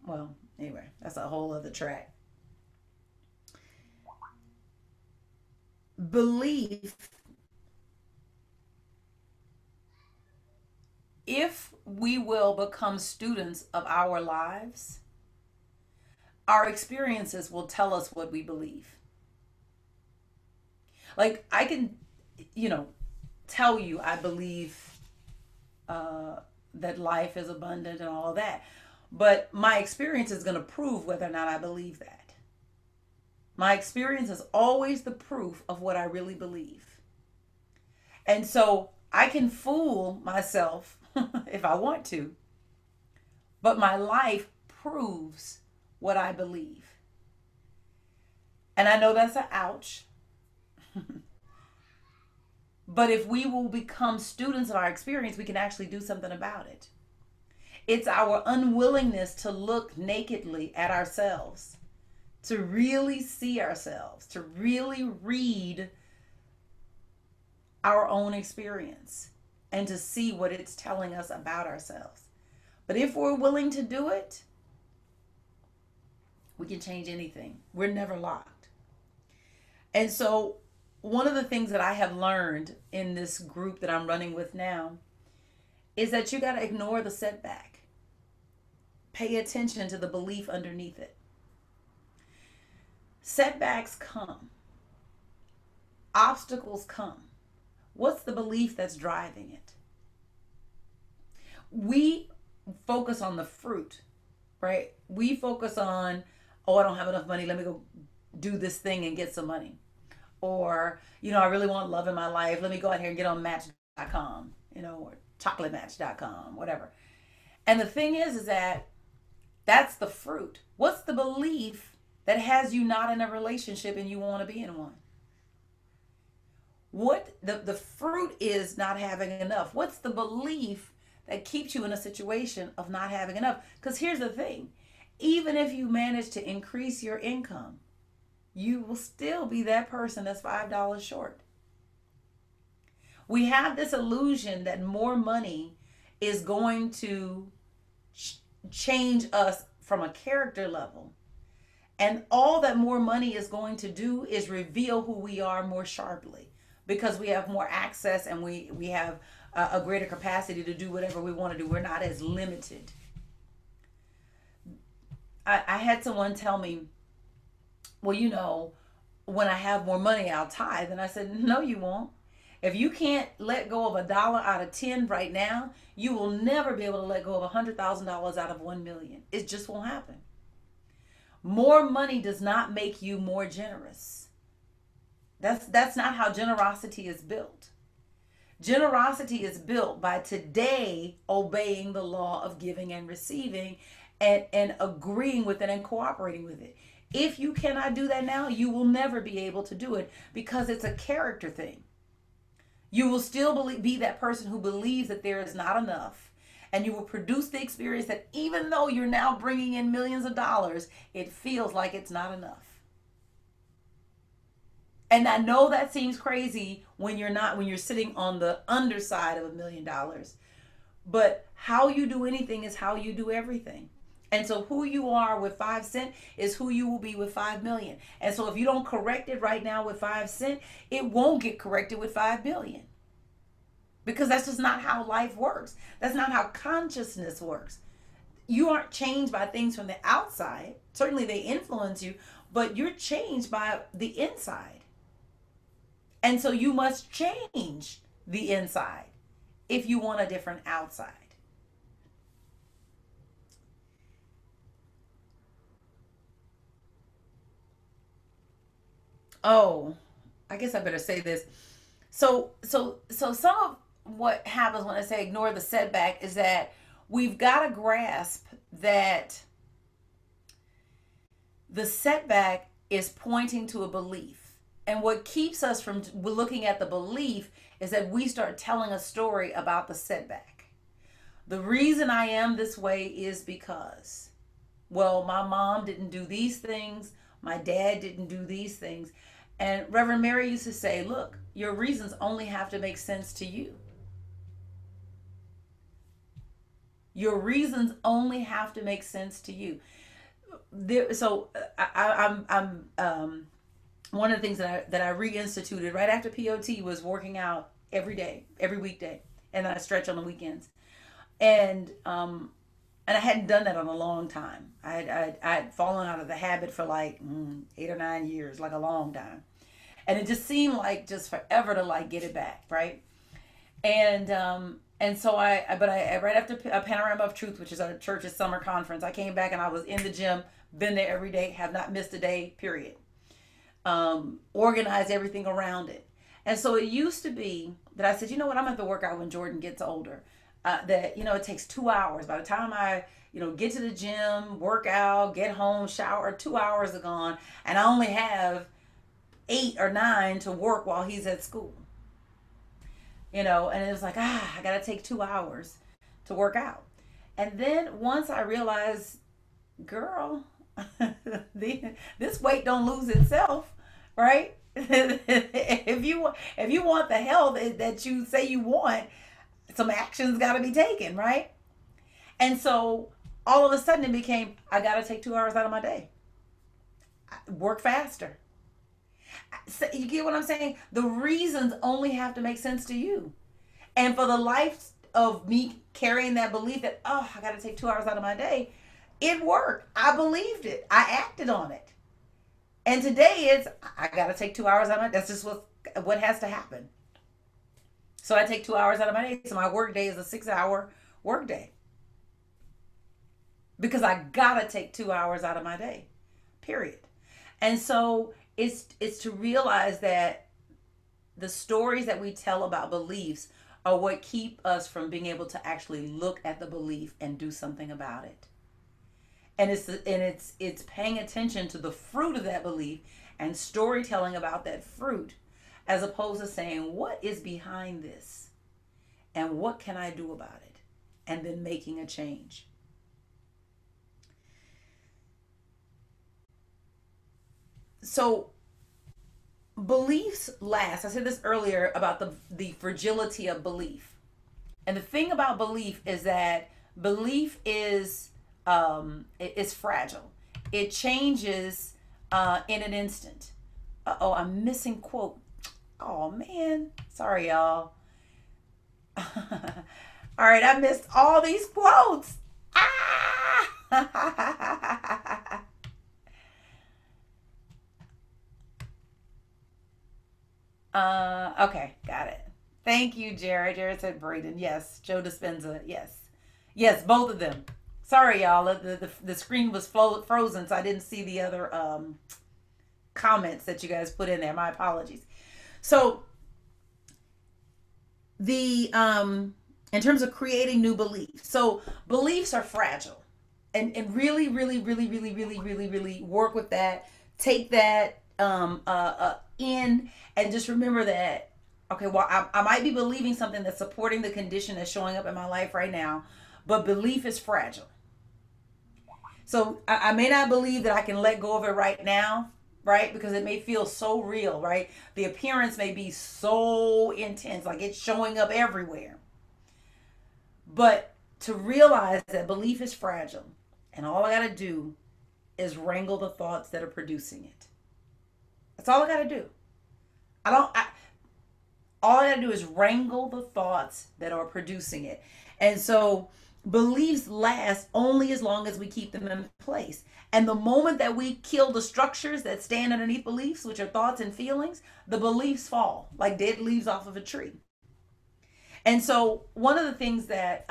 well, anyway, that's a whole other track. Belief, if we will become students of our lives, our experiences will tell us what we believe. Like, I can, tell you I believe that life is abundant and all of that. But my experience is going to prove whether or not I believe that. My experience is always the proof of what I really believe. And so I can fool myself if I want to, but my life proves what I believe. And I know that's an ouch. But if we will become students of our experience, we can actually do something about it. It's our unwillingness to look nakedly at ourselves, to really see ourselves, to really read our own experience, and to see what it's telling us about ourselves. But if we're willing to do it, we can change anything. We're never locked. And so one of the things that I have learned in this group that I'm running with now is that you got to ignore the setback. Pay attention to the belief underneath it. Setbacks come. Obstacles come. What's the belief that's driving it? We focus on the fruit, right? We focus on, oh, I don't have enough money. Let me go do this thing and get some money. Or, I really want love in my life. Let me go out here and get on Match.com, or ChocolateMatch.com, whatever. And the thing is that that's the fruit. What's the belief that has you not in a relationship and you want to be in one? What the fruit is not having enough. What's the belief that keeps you in a situation of not having enough? Because here's the thing. Even if you manage to increase your income, you will still be that person that's $5 short. We have this illusion that more money is going to change us from a character level. And all that more money is going to do is reveal who we are more sharply, because we have more access and we have a greater capacity to do whatever we want to do. We're not as limited. I had someone tell me, well, when I have more money, I'll tithe. And I said, no, you won't. If you can't let go of $1 out of 10 right now, you will never be able to let go of $100,000 out of 1 million. It just won't happen. More money does not make you more generous. That's not how generosity is built. Generosity is built by today obeying the law of giving and receiving, and agreeing with it and cooperating with it. If you cannot do that now, you will never be able to do it, because it's a character thing. You will still be that person who believes that there is not enough. And you will produce the experience that even though you're now bringing in millions of dollars, it feels like it's not enough. And I know that seems crazy when you're sitting on the underside of $1 million. But how you do anything is how you do everything. And so who you are with 5 cents is who you will be with 5 million. And so if you don't correct it right now with 5 cents, it won't get corrected with 5 billion. Because that's just not how life works. That's not how consciousness works. You aren't changed by things from the outside. Certainly they influence you, but you're changed by the inside. And so you must change the inside if you want a different outside. Oh, I guess I better say this. So some of what happens when I say ignore the setback is that we've got to grasp that the setback is pointing to a belief. And what keeps us from looking at the belief is that we start telling a story about the setback. The reason I am this way is because, well, my mom didn't do these things, my dad didn't do these things. And Reverend Mary used to say, look, your reasons only have to make sense to you. Your reasons only have to make sense to you. So I'm one of the things that I reinstituted right after POT was working out every day, every weekday, and then I stretch on the weekends. And I hadn't done that in a long time. I had fallen out of the habit for like 8 or 9 years, like a long time, and it just seemed like just forever to like get it back, right? And so I right after a Panorama of Truth, which is our church's summer conference, I came back and I was in the gym, been there every day, have not missed a day, period. Organized everything around it. And so it used to be that I said, you know what, I'm going to have to work out when Jordan gets older. That, it takes 2 hours. By the time I, get to the gym, work out, get home, shower, 2 hours are gone. And I only have 8 or 9 to work while he's at school. And it was like, I got to take 2 hours to work out. And then once I realized, girl, this weight don't lose itself, right? If you want the health that you say you want, some actions got to be taken, right? And so all of a sudden it became, I got to take 2 hours out of my day, work faster. So you get what I'm saying? The reasons only have to make sense to you. And for the life of me carrying that belief that, I got to take 2 hours out of my day, it worked. I believed it. I acted on it. And today it's, I got to take 2 hours out of my day. That's just what has to happen. So I take 2 hours out of my day. So my work day is a 6-hour work day. Because I got to take 2 hours out of my day. Period. And so it's to realize that the stories that we tell about beliefs are what keep us from being able to actually look at the belief and do something about it. And it's paying attention to the fruit of that belief and storytelling about that fruit, as opposed to saying, what is behind this and what can I do about it, and then making a change. So beliefs last. I said this earlier about the fragility of belief. And the thing about belief is that belief is fragile. It changes in an instant. Oh, I'm missing quote. Oh man, sorry y'all. All right, I missed all these quotes. Ah! Okay, got it. Thank you, Jared. Jared said Braden. Yes. Joe Dispenza. Yes. Yes, both of them. Sorry, y'all. The screen was frozen, so I didn't see the other comments that you guys put in there. My apologies. So the in terms of creating new beliefs. So beliefs are fragile. And really, really, really, really, really, really, really work with that. Take that in, and just remember that, okay, well, I might be believing something that's supporting the condition that's showing up in my life right now, but belief is fragile. So I may not believe that I can let go of it right now, right? Because it may feel so real, right? The appearance may be so intense, like it's showing up everywhere. But to realize that belief is fragile, and all I got to do is wrangle the thoughts that are producing it. That's all I got to do. I don't, I, all I got to do is wrangle the thoughts that are producing it. And so beliefs last only as long as we keep them in place. And the moment that we kill the structures that stand underneath beliefs, which are thoughts and feelings, the beliefs fall like dead leaves off of a tree. And so, one of the things that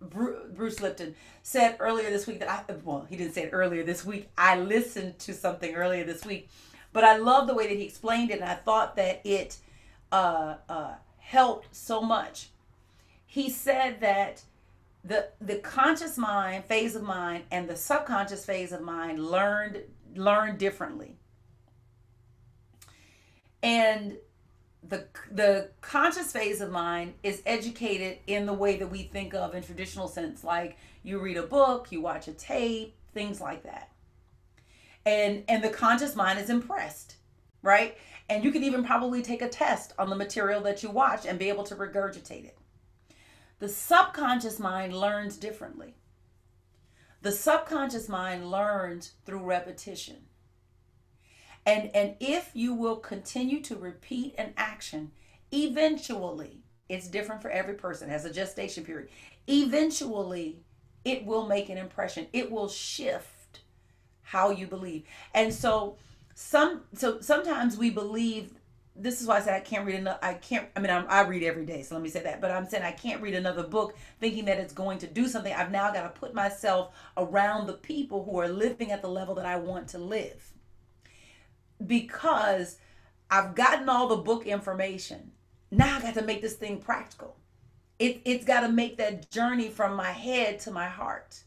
Bruce Lipton said earlier this week, well, he didn't say it earlier this week. I listened to something earlier this week, but I love the way that he explained it, and I thought that it helped so much. He said that the conscious mind phase of mind and the subconscious phase of mind learned differently, and the conscious phase of mind is educated in the way that we think of in traditional sense, like you read a book, you watch a tape, things like that. And the conscious mind is impressed, right? And you could even probably take a test on the material that you watch and be able to regurgitate it. The subconscious mind learns differently. The subconscious mind learns through repetition. And if you will continue to repeat an action, eventually, it's different for every person, has a gestation period. Eventually, it will make an impression. It will shift how you believe. And so sometimes we believe, this is why I said I can't read enough. I read every day, so let me say that. But I'm saying I can't read another book thinking that it's going to do something. I've now got to put myself around the people who are living at the level that I want to live, because I've gotten all the book information. Now I got to make this thing practical. It's got to make that journey from my head to my heart.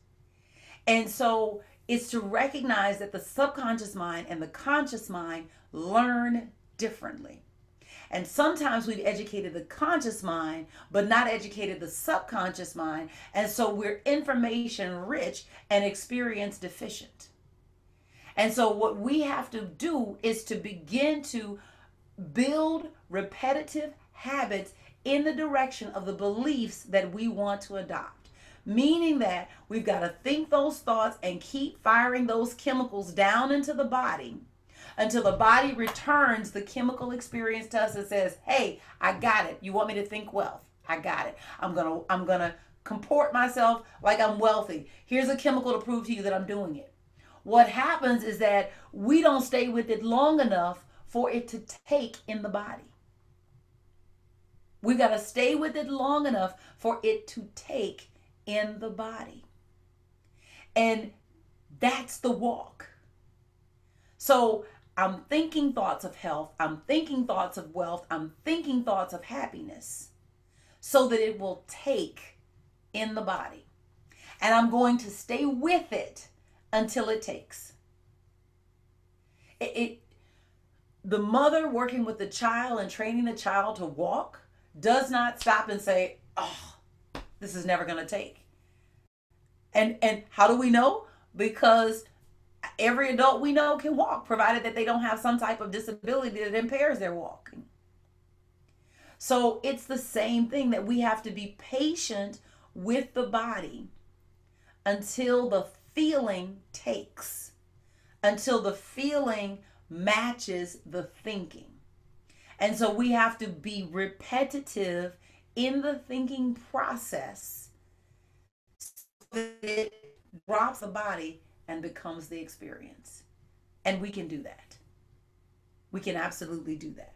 And so it's to recognize that the subconscious mind and the conscious mind learn differently. And sometimes we've educated the conscious mind, but not educated the subconscious mind. And so we're information rich and experience deficient. And so what we have to do is to begin to build repetitive habits in the direction of the beliefs that we want to adopt. Meaning that we've got to think those thoughts and keep firing those chemicals down into the body until the body returns the chemical experience to us and says, "Hey, I got it. You want me to think wealth? I got it. I'm going to comport myself like I'm wealthy. Here's a chemical to prove to you that I'm doing it." What happens is that we don't stay with it long enough for it to take in the body. We got to stay with it long enough for it to take in the body. And that's the walk. So I'm thinking thoughts of health, I'm thinking thoughts of wealth, I'm thinking thoughts of happiness so that it will take in the body. And I'm going to stay with it until it takes. The mother working with the child and training the child to walk does not stop and say, "Oh, this is never going to take." And how do we know? Because every adult we know can walk, provided that they don't have some type of disability that impairs their walking. So it's the same thing, that we have to be patient with the body until the feeling takes, until the feeling matches the thinking. And so we have to be repetitive in the thinking process so that it drops the body and becomes the experience. And we can do that. We can absolutely do that.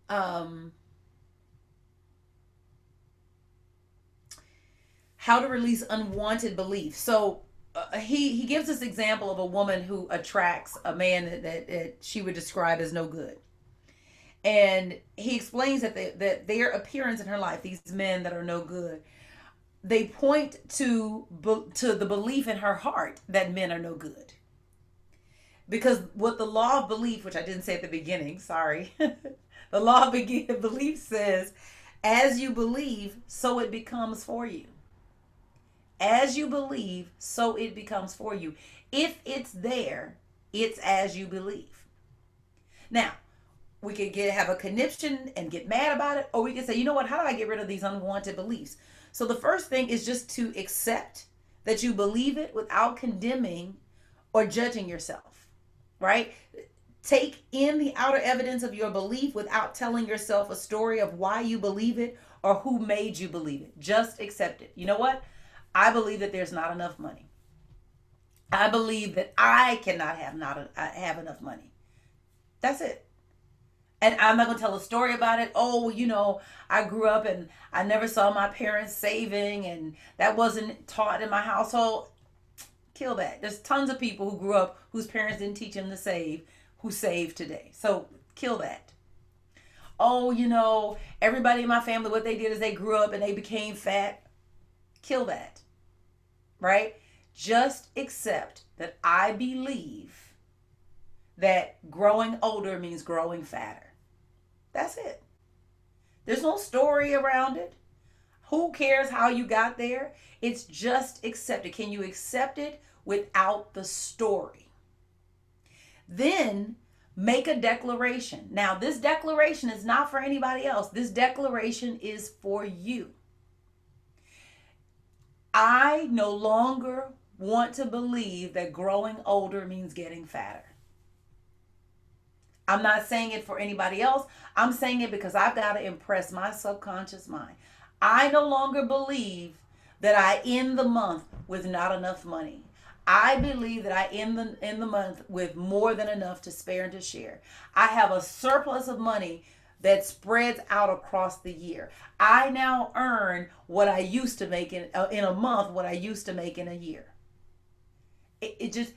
um, how to release unwanted beliefs. So he gives this example of a woman who attracts a man that she would describe as no good. And he explains that their appearance in her life, these men that are no good, they point to the belief in her heart that men are no good. Because what the law of belief, which I didn't say at the beginning, sorry, the law of belief says, as you believe, so it becomes for you. As you believe, so it becomes for you. If it's there, it's as you believe. Now, we could have a conniption and get mad about it, or we could say, you know what, how do I get rid of these unwanted beliefs? So the first thing is just to accept that you believe it without condemning or judging yourself, right? Take in the outer evidence of your belief without telling yourself a story of why you believe it or who made you believe it. Just accept it. You know what? I believe that there's not enough money. I believe that I cannot have enough money. That's it. And I'm not going to tell a story about it. Oh, I grew up and I never saw my parents saving, and that wasn't taught in my household. Kill that. There's tons of people who grew up whose parents didn't teach them to save, who save today. So kill that. Oh, everybody in my family, what they did is they grew up and they became fat. Kill that. Right? Just accept that I believe that growing older means growing fatter. That's it. There's no story around it. Who cares how you got there? It's just accept it. Can you accept it without the story? Then make a declaration. Now, this declaration is not for anybody else. This declaration is for you. I no longer want to believe that growing older means getting fatter. I'm not saying it for anybody else. I'm saying it because I've got to impress my subconscious mind. I no longer believe that I end the month with not enough money. I believe that I end the month with more than enough to spare and to share. I have a surplus of money that spreads out across the year. I now earn what I used to make in a month, what I used to make in a year. It just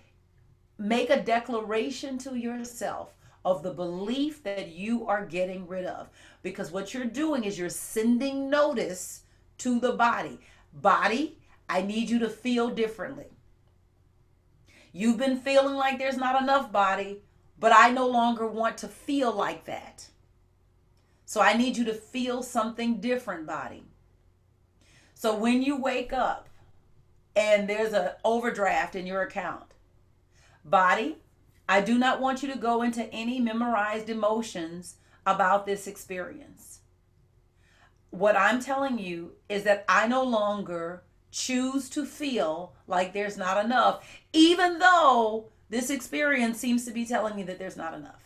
make a declaration to yourself of the belief that you are getting rid of. Because what you're doing is you're sending notice to the body. Body, I need you to feel differently. You've been feeling like there's not enough, body, but I no longer want to feel like that. So I need you to feel something different, body. So when you wake up and there's an overdraft in your account, body, I do not want you to go into any memorized emotions about this experience. What I'm telling you is that I no longer choose to feel like there's not enough, even though this experience seems to be telling me that there's not enough.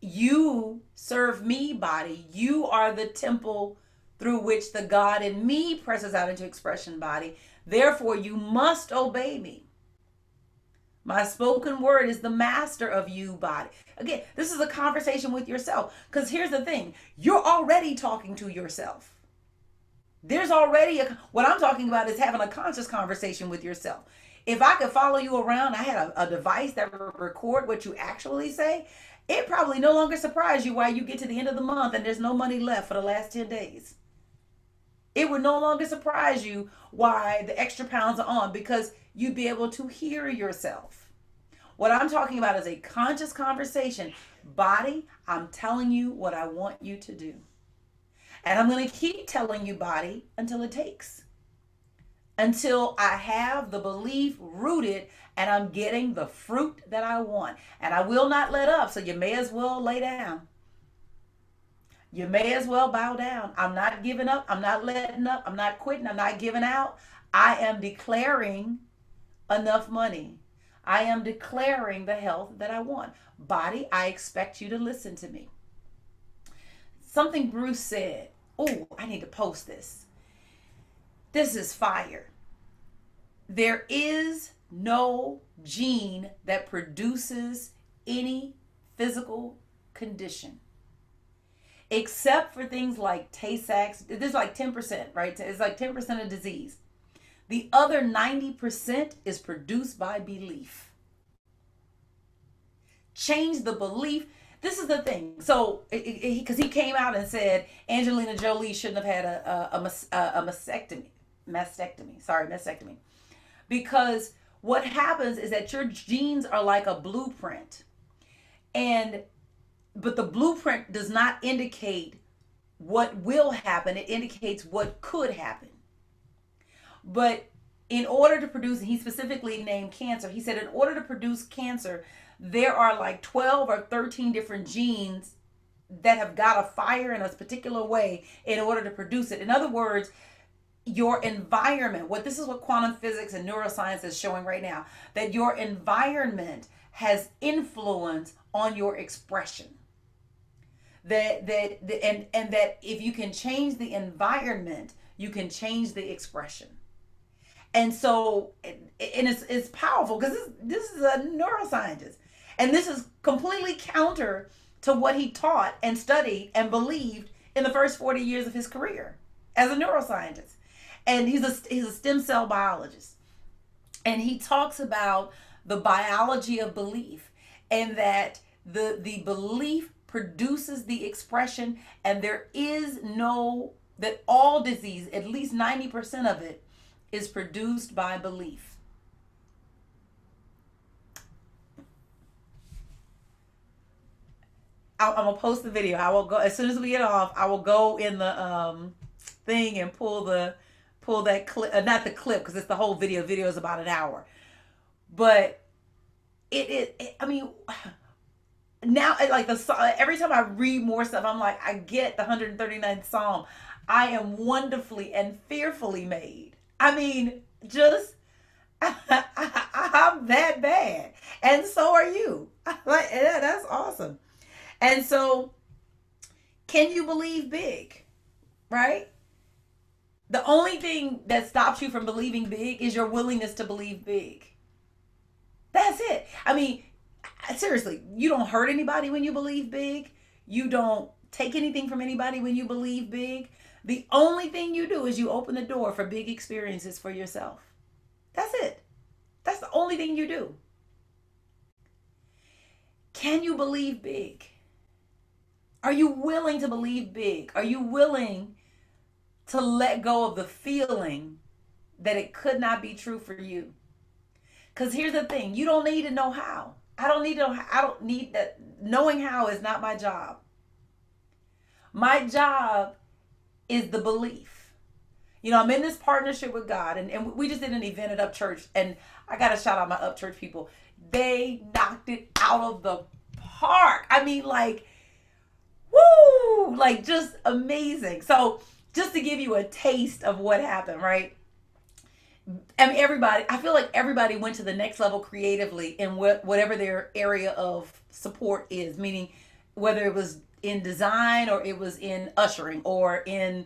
You serve me, body. You are the temple through which the God in me presses out into expression, body. Therefore, you must obey me. My spoken word is the master of you, body. Again, this is a conversation with yourself. Because here's the thing. You're already talking to yourself. There's already what I'm talking about is having a conscious conversation with yourself. If I could follow you around, I had a device that would record what you actually say, it probably no longer surprise you why you get to the end of the month and there's no money left for the last 10 days. It would no longer surprise you why the extra pounds are on, because you'd be able to hear yourself. What I'm talking about is a conscious conversation. Body, I'm telling you what I want you to do. And I'm going to keep telling you, body, until it takes. Until I have the belief rooted and I'm getting the fruit that I want. And I will not let up, so you may as well lay down. You may as well bow down. I'm not giving up. I'm not letting up. I'm not quitting. I'm not giving out. I am declaring enough money. I am declaring the health that I want. Body, I expect you to listen to me. Something Bruce said. Oh, I need to post this. This is fire. There is no gene that produces any physical condition. except for things like Tay-Sachs. This is like 10%, right? It's like 10% of disease. The other 90% is produced by belief. Change the belief. This is the thing. So, because he came out and said Angelina Jolie shouldn't have had a mastectomy. Because what happens is that your genes are like a blueprint, and but the blueprint does not indicate what will happen. It indicates what could happen. But in order to produce, he specifically named cancer. He said in order to produce cancer, there are like 12 or 13 different genes that have got to fire in a particular way in order to produce it. In other words, your environment, this is what quantum physics and neuroscience is showing right now, that your environment has influence on your expression. And that if you can change the environment, you can change the expression. And so, and it's powerful because this is a neuroscientist. And this is completely counter to what he taught and studied and believed in the first 40 years of his career as a neuroscientist. And he's a stem cell biologist. And he talks about the biology of belief, and that the belief produces the expression, and that all disease, at least 90% of it, is produced by belief. I'm gonna post the video. I will go as soon as we get off. I will go in the thing and pull that clip, not the clip because it's the whole video. Video is about an hour, but I mean, now like every time I read more stuff, I'm like, I get the 139th Psalm. I am wonderfully and fearfully made. I mean, just I'm that bad, and so are you. Like, yeah, that's awesome. And so, can you believe big? Right? The only thing that stops you from believing big is your willingness to believe big. That's it. I mean, seriously, you don't hurt anybody when you believe big. You don't take anything from anybody when you believe big. The only thing you do is you open the door for big experiences for yourself. That's it. That's the only thing you do. Can you believe big? Are you willing to believe big? Are you willing to let go of the feeling that it could not be true for you? Because here's the thing, you don't need to know how. I don't need that. Knowing how is not my job. My job is the belief. You know, I'm in this partnership with God, and we just did an event at Up Church, and I got to shout out my Up Church people. They knocked it out of the park. I mean, like, woo, like just amazing. So just to give you a taste of what happened, right? I mean, I feel like everybody went to the next level creatively in whatever their area of support is, meaning whether it was in design or it was in ushering or in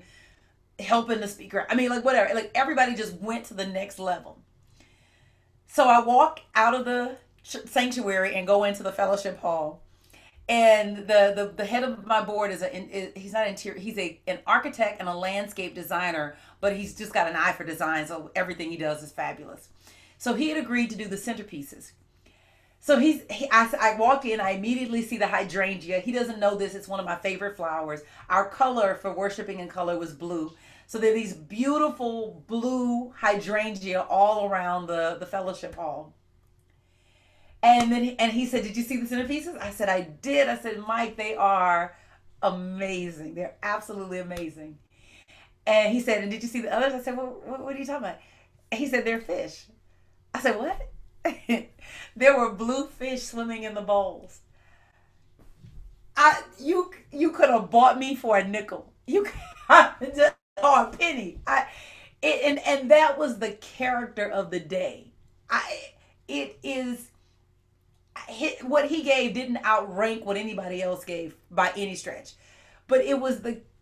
helping the speaker. I mean, like whatever, like everybody just went to the next level. So I walk out of the sanctuary and go into the fellowship hall. And the head of my board he's not interior, he's an architect and a landscape designer, but he's just got an eye for design, so everything he does is fabulous. So he had agreed to do the centerpieces. So I walked in, I immediately see the hydrangea. He doesn't know this, it's one of my favorite flowers. Our color for worshiping in color was blue. So there are these beautiful blue hydrangea all around the fellowship hall. And he said, "Did you see the centerpieces?" I said, "I did." I said, "Mike, they are amazing. They're absolutely amazing." And he said, "And did you see the others?" I said, "Well, what are you talking about?" And he said, "They're fish." I said, "What?" There were blue fish swimming in the bowls. You could have bought me for a nickel. You could, or a penny. And that was the character of the day. It is. What he gave didn't outrank what anybody else gave by any stretch, but it was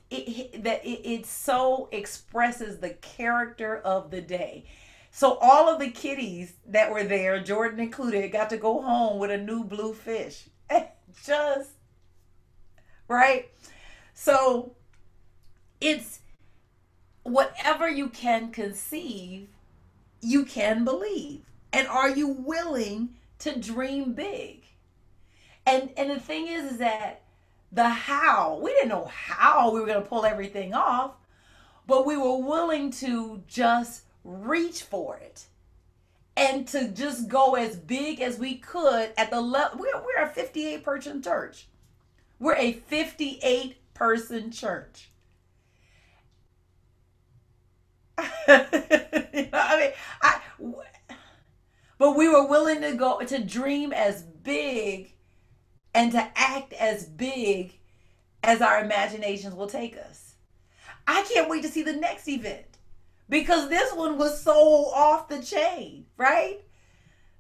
it so expresses the character of the day. So all of the kiddies that were there, Jordan included, got to go home with a new blue fish. Just right. So it's whatever you can conceive, you can believe. And are you willing to dream big? And the thing is that the how, we didn't know how we were going to pull everything off, but we were willing to just reach for it and to just go as big as we could at the level. We're a 58 person church. We're a 58 person church. I mean, but we were willing to go to dream as big and to act as big as our imaginations will take us. I can't wait to see the next event because this one was so off the chain, right?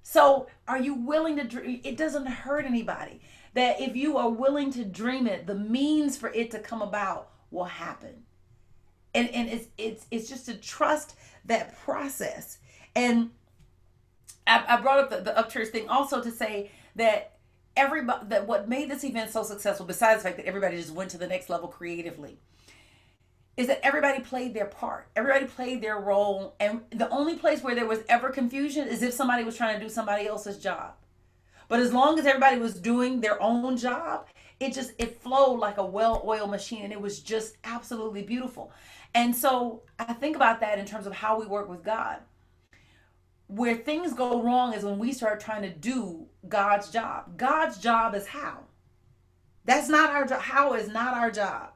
So, are you willing to dream? It doesn't hurt anybody. That if you are willing to dream it, the means for it to come about will happen. And it's just to trust that process. And I brought up the upchurch thing also to say that everybody, that what made this event so successful, besides the fact that everybody just went to the next level creatively, is that everybody played their part. Everybody played their role. And the only place where there was ever confusion is if somebody was trying to do somebody else's job. But as long as everybody was doing their own job, it flowed like a well-oiled machine, and it was just absolutely beautiful. And so I think about that in terms of how we work with God. Where things go wrong is when we start trying to do God's job. God's job is how. That's not our job. How is not our job.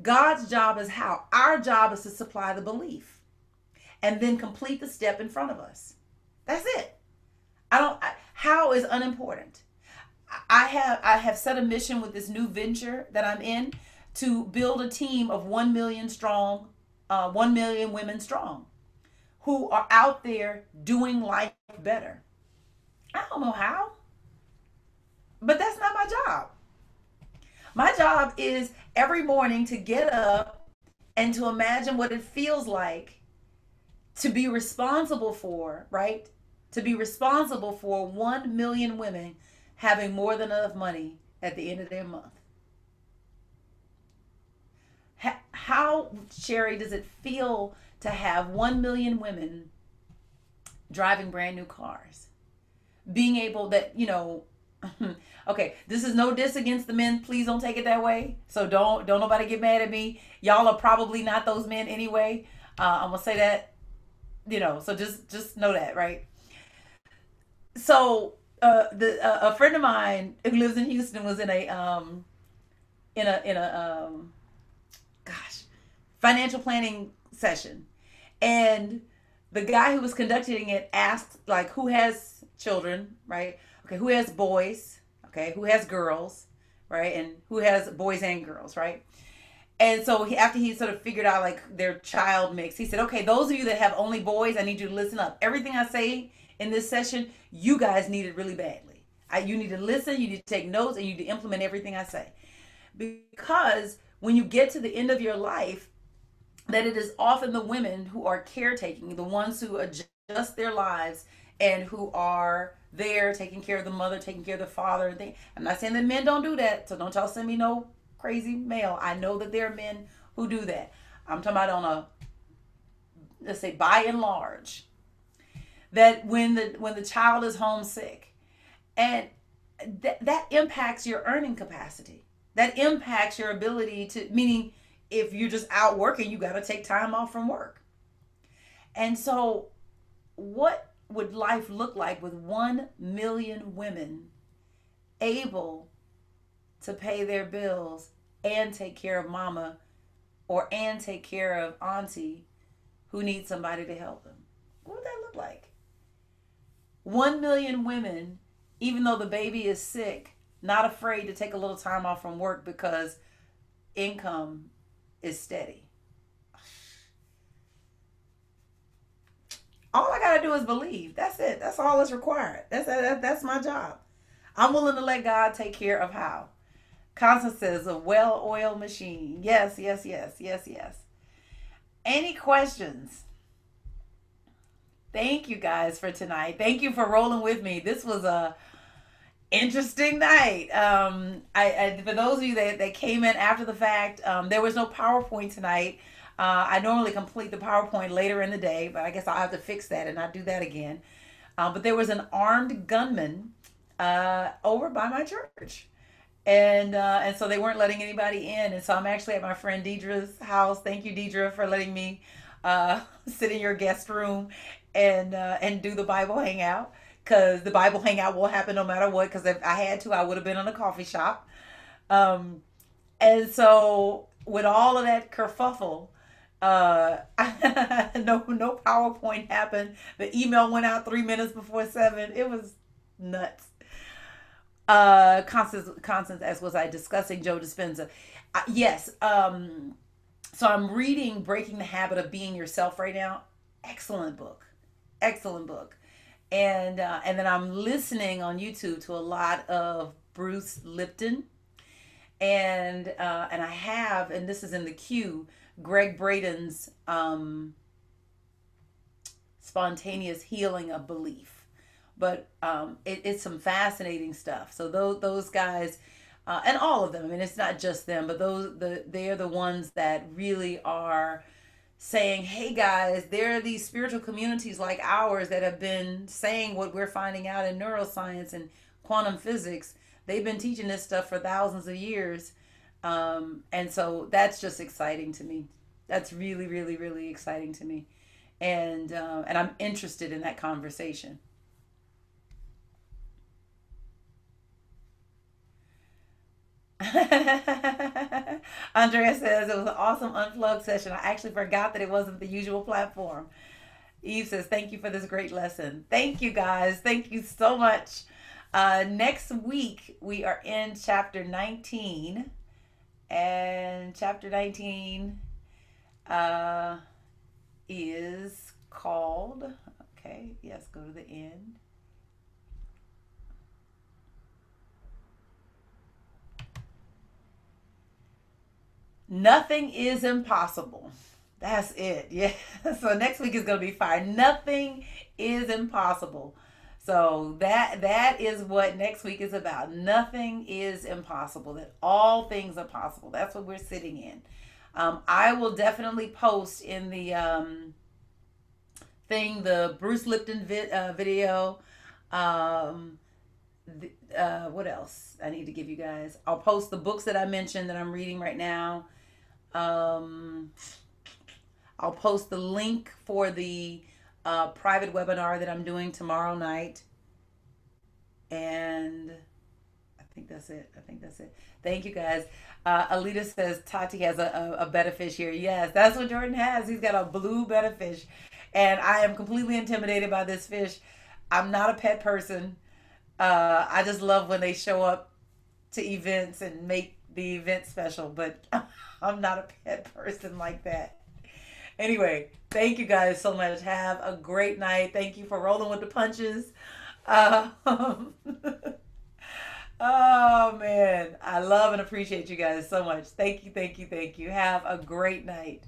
God's job is how. Our job is to supply the belief and then complete the step in front of us. That's it. How is unimportant. I have set a mission with this new venture that I'm in to build a team of 1 million strong, 1 million women strong, who are out there doing life better. I don't know how, but that's not my job. My job is every morning to get up and to imagine what it feels like to be responsible for, right? To be responsible for 1 million women having more than enough money at the end of their month. How, Sherri, does it feel to have 1 million women driving brand new cars? Being able okay, this is no diss against the men. Please don't take it that way. So don't nobody get mad at me. Y'all are probably not those men anyway. I'm gonna say that, so just know that, right? So a friend of mine who lives in Houston was in a gosh, financial planning session, and the guy who was conducting it asked, like, who has children, right? Okay, who has boys? Okay, who has girls, right? And who has boys and girls, right? And so after he sort of figured out like their child mix, he said, okay, those of you that have only boys, I need you to listen up. Everything I say in this session, you guys need it really badly. You need to listen, you need to take notes, and you need to implement everything I say. Because when you get to the end of your life, that it is often the women who are caretaking, the ones who adjust their lives and who are there taking care of the mother, taking care of the father. I'm not saying that men don't do that, so don't y'all send me no crazy mail. I know that there are men who do that. I'm talking about on a, let's say, by and large, that when the child is homesick, and that impacts your earning capacity. That impacts your ability to, meaning if you're just out working, you got to take time off from work. And so what would life look like with 1 million women able to pay their bills and take care of mama and take care of auntie who needs somebody to help them? What would that look like? 1 million women, even though the baby is sick, not afraid to take a little time off from work because income is steady. All I gotta do is believe. That's it. That's all that's required. That's my job. I'm willing to let God take care of how. Constance says a well-oiled machine. Yes, yes, yes, yes, yes. Any questions? Thank you guys for tonight. Thank you for rolling with me. This was Interesting night. I for those of you that came in after the fact, there was no PowerPoint tonight. I normally complete the PowerPoint later in the day, but I guess I'll have to fix that and not do that again. But there was an armed gunman over by my church, and so they weren't letting anybody in, and so I'm actually at my friend Deidre's house. Thank you, Deidre, for letting me sit in your guest room and do the Bible hangout, because the Bible hangout will happen no matter what. Because if I had to, I would have been in a coffee shop. Um, and so with all of that kerfuffle, uh, no PowerPoint happened. The email went out 3 minutes before 7. It was nuts. Constance, as was I discussing Joe Dispenza? Yes. So I'm reading Breaking the Habit of Being Yourself right now. Excellent book. Excellent book. And then I'm listening on YouTube to a lot of Bruce Lipton, and I have, and this is in the queue, Greg Braden's Spontaneous Healing of Belief. But it's some fascinating stuff. So those guys, and all of them. I mean, it's not just them, but they're the ones that really are saying, "Hey guys, there are these spiritual communities like ours that have been saying what we're finding out in neuroscience and quantum physics. They've been teaching this stuff for thousands of years." And so that's just exciting to me. That's really, really, really exciting to me, and I'm interested in that conversation. Andrea says it was an awesome unplugged session. I actually forgot that it wasn't the usual platform. Eve says, "Thank you for this great lesson." Thank you guys. Thank you so much. Next week, we are in chapter 19. And chapter 19 uh, is called, okay, yes, go to the end. Nothing is impossible. That's it. Yeah. So next week is going to be fire. Nothing is impossible. So that is what next week is about. Nothing is impossible. That all things are possible. That's what we're sitting in. I will definitely post in the thing the Bruce Lipton video. Um, what else I need to give you guys? I'll post the books that I mentioned that I'm reading right now. Um, I'll post the link for the private webinar that I'm doing tomorrow night. And I think that's it. I think that's it. Thank you guys. Alita says Tati has a betta fish here. Yes, that's what Jordan has. He's got a blue betta fish. And I am completely intimidated by this fish. I'm not a pet person. I just love when they show up to events and make the event special, but I'm not a pet person like that. Anyway, thank you guys so much. Have a great night. Thank you for rolling with the punches. Um, oh man, I love and appreciate you guys so much. Thank you, thank you, thank you. Have a great night.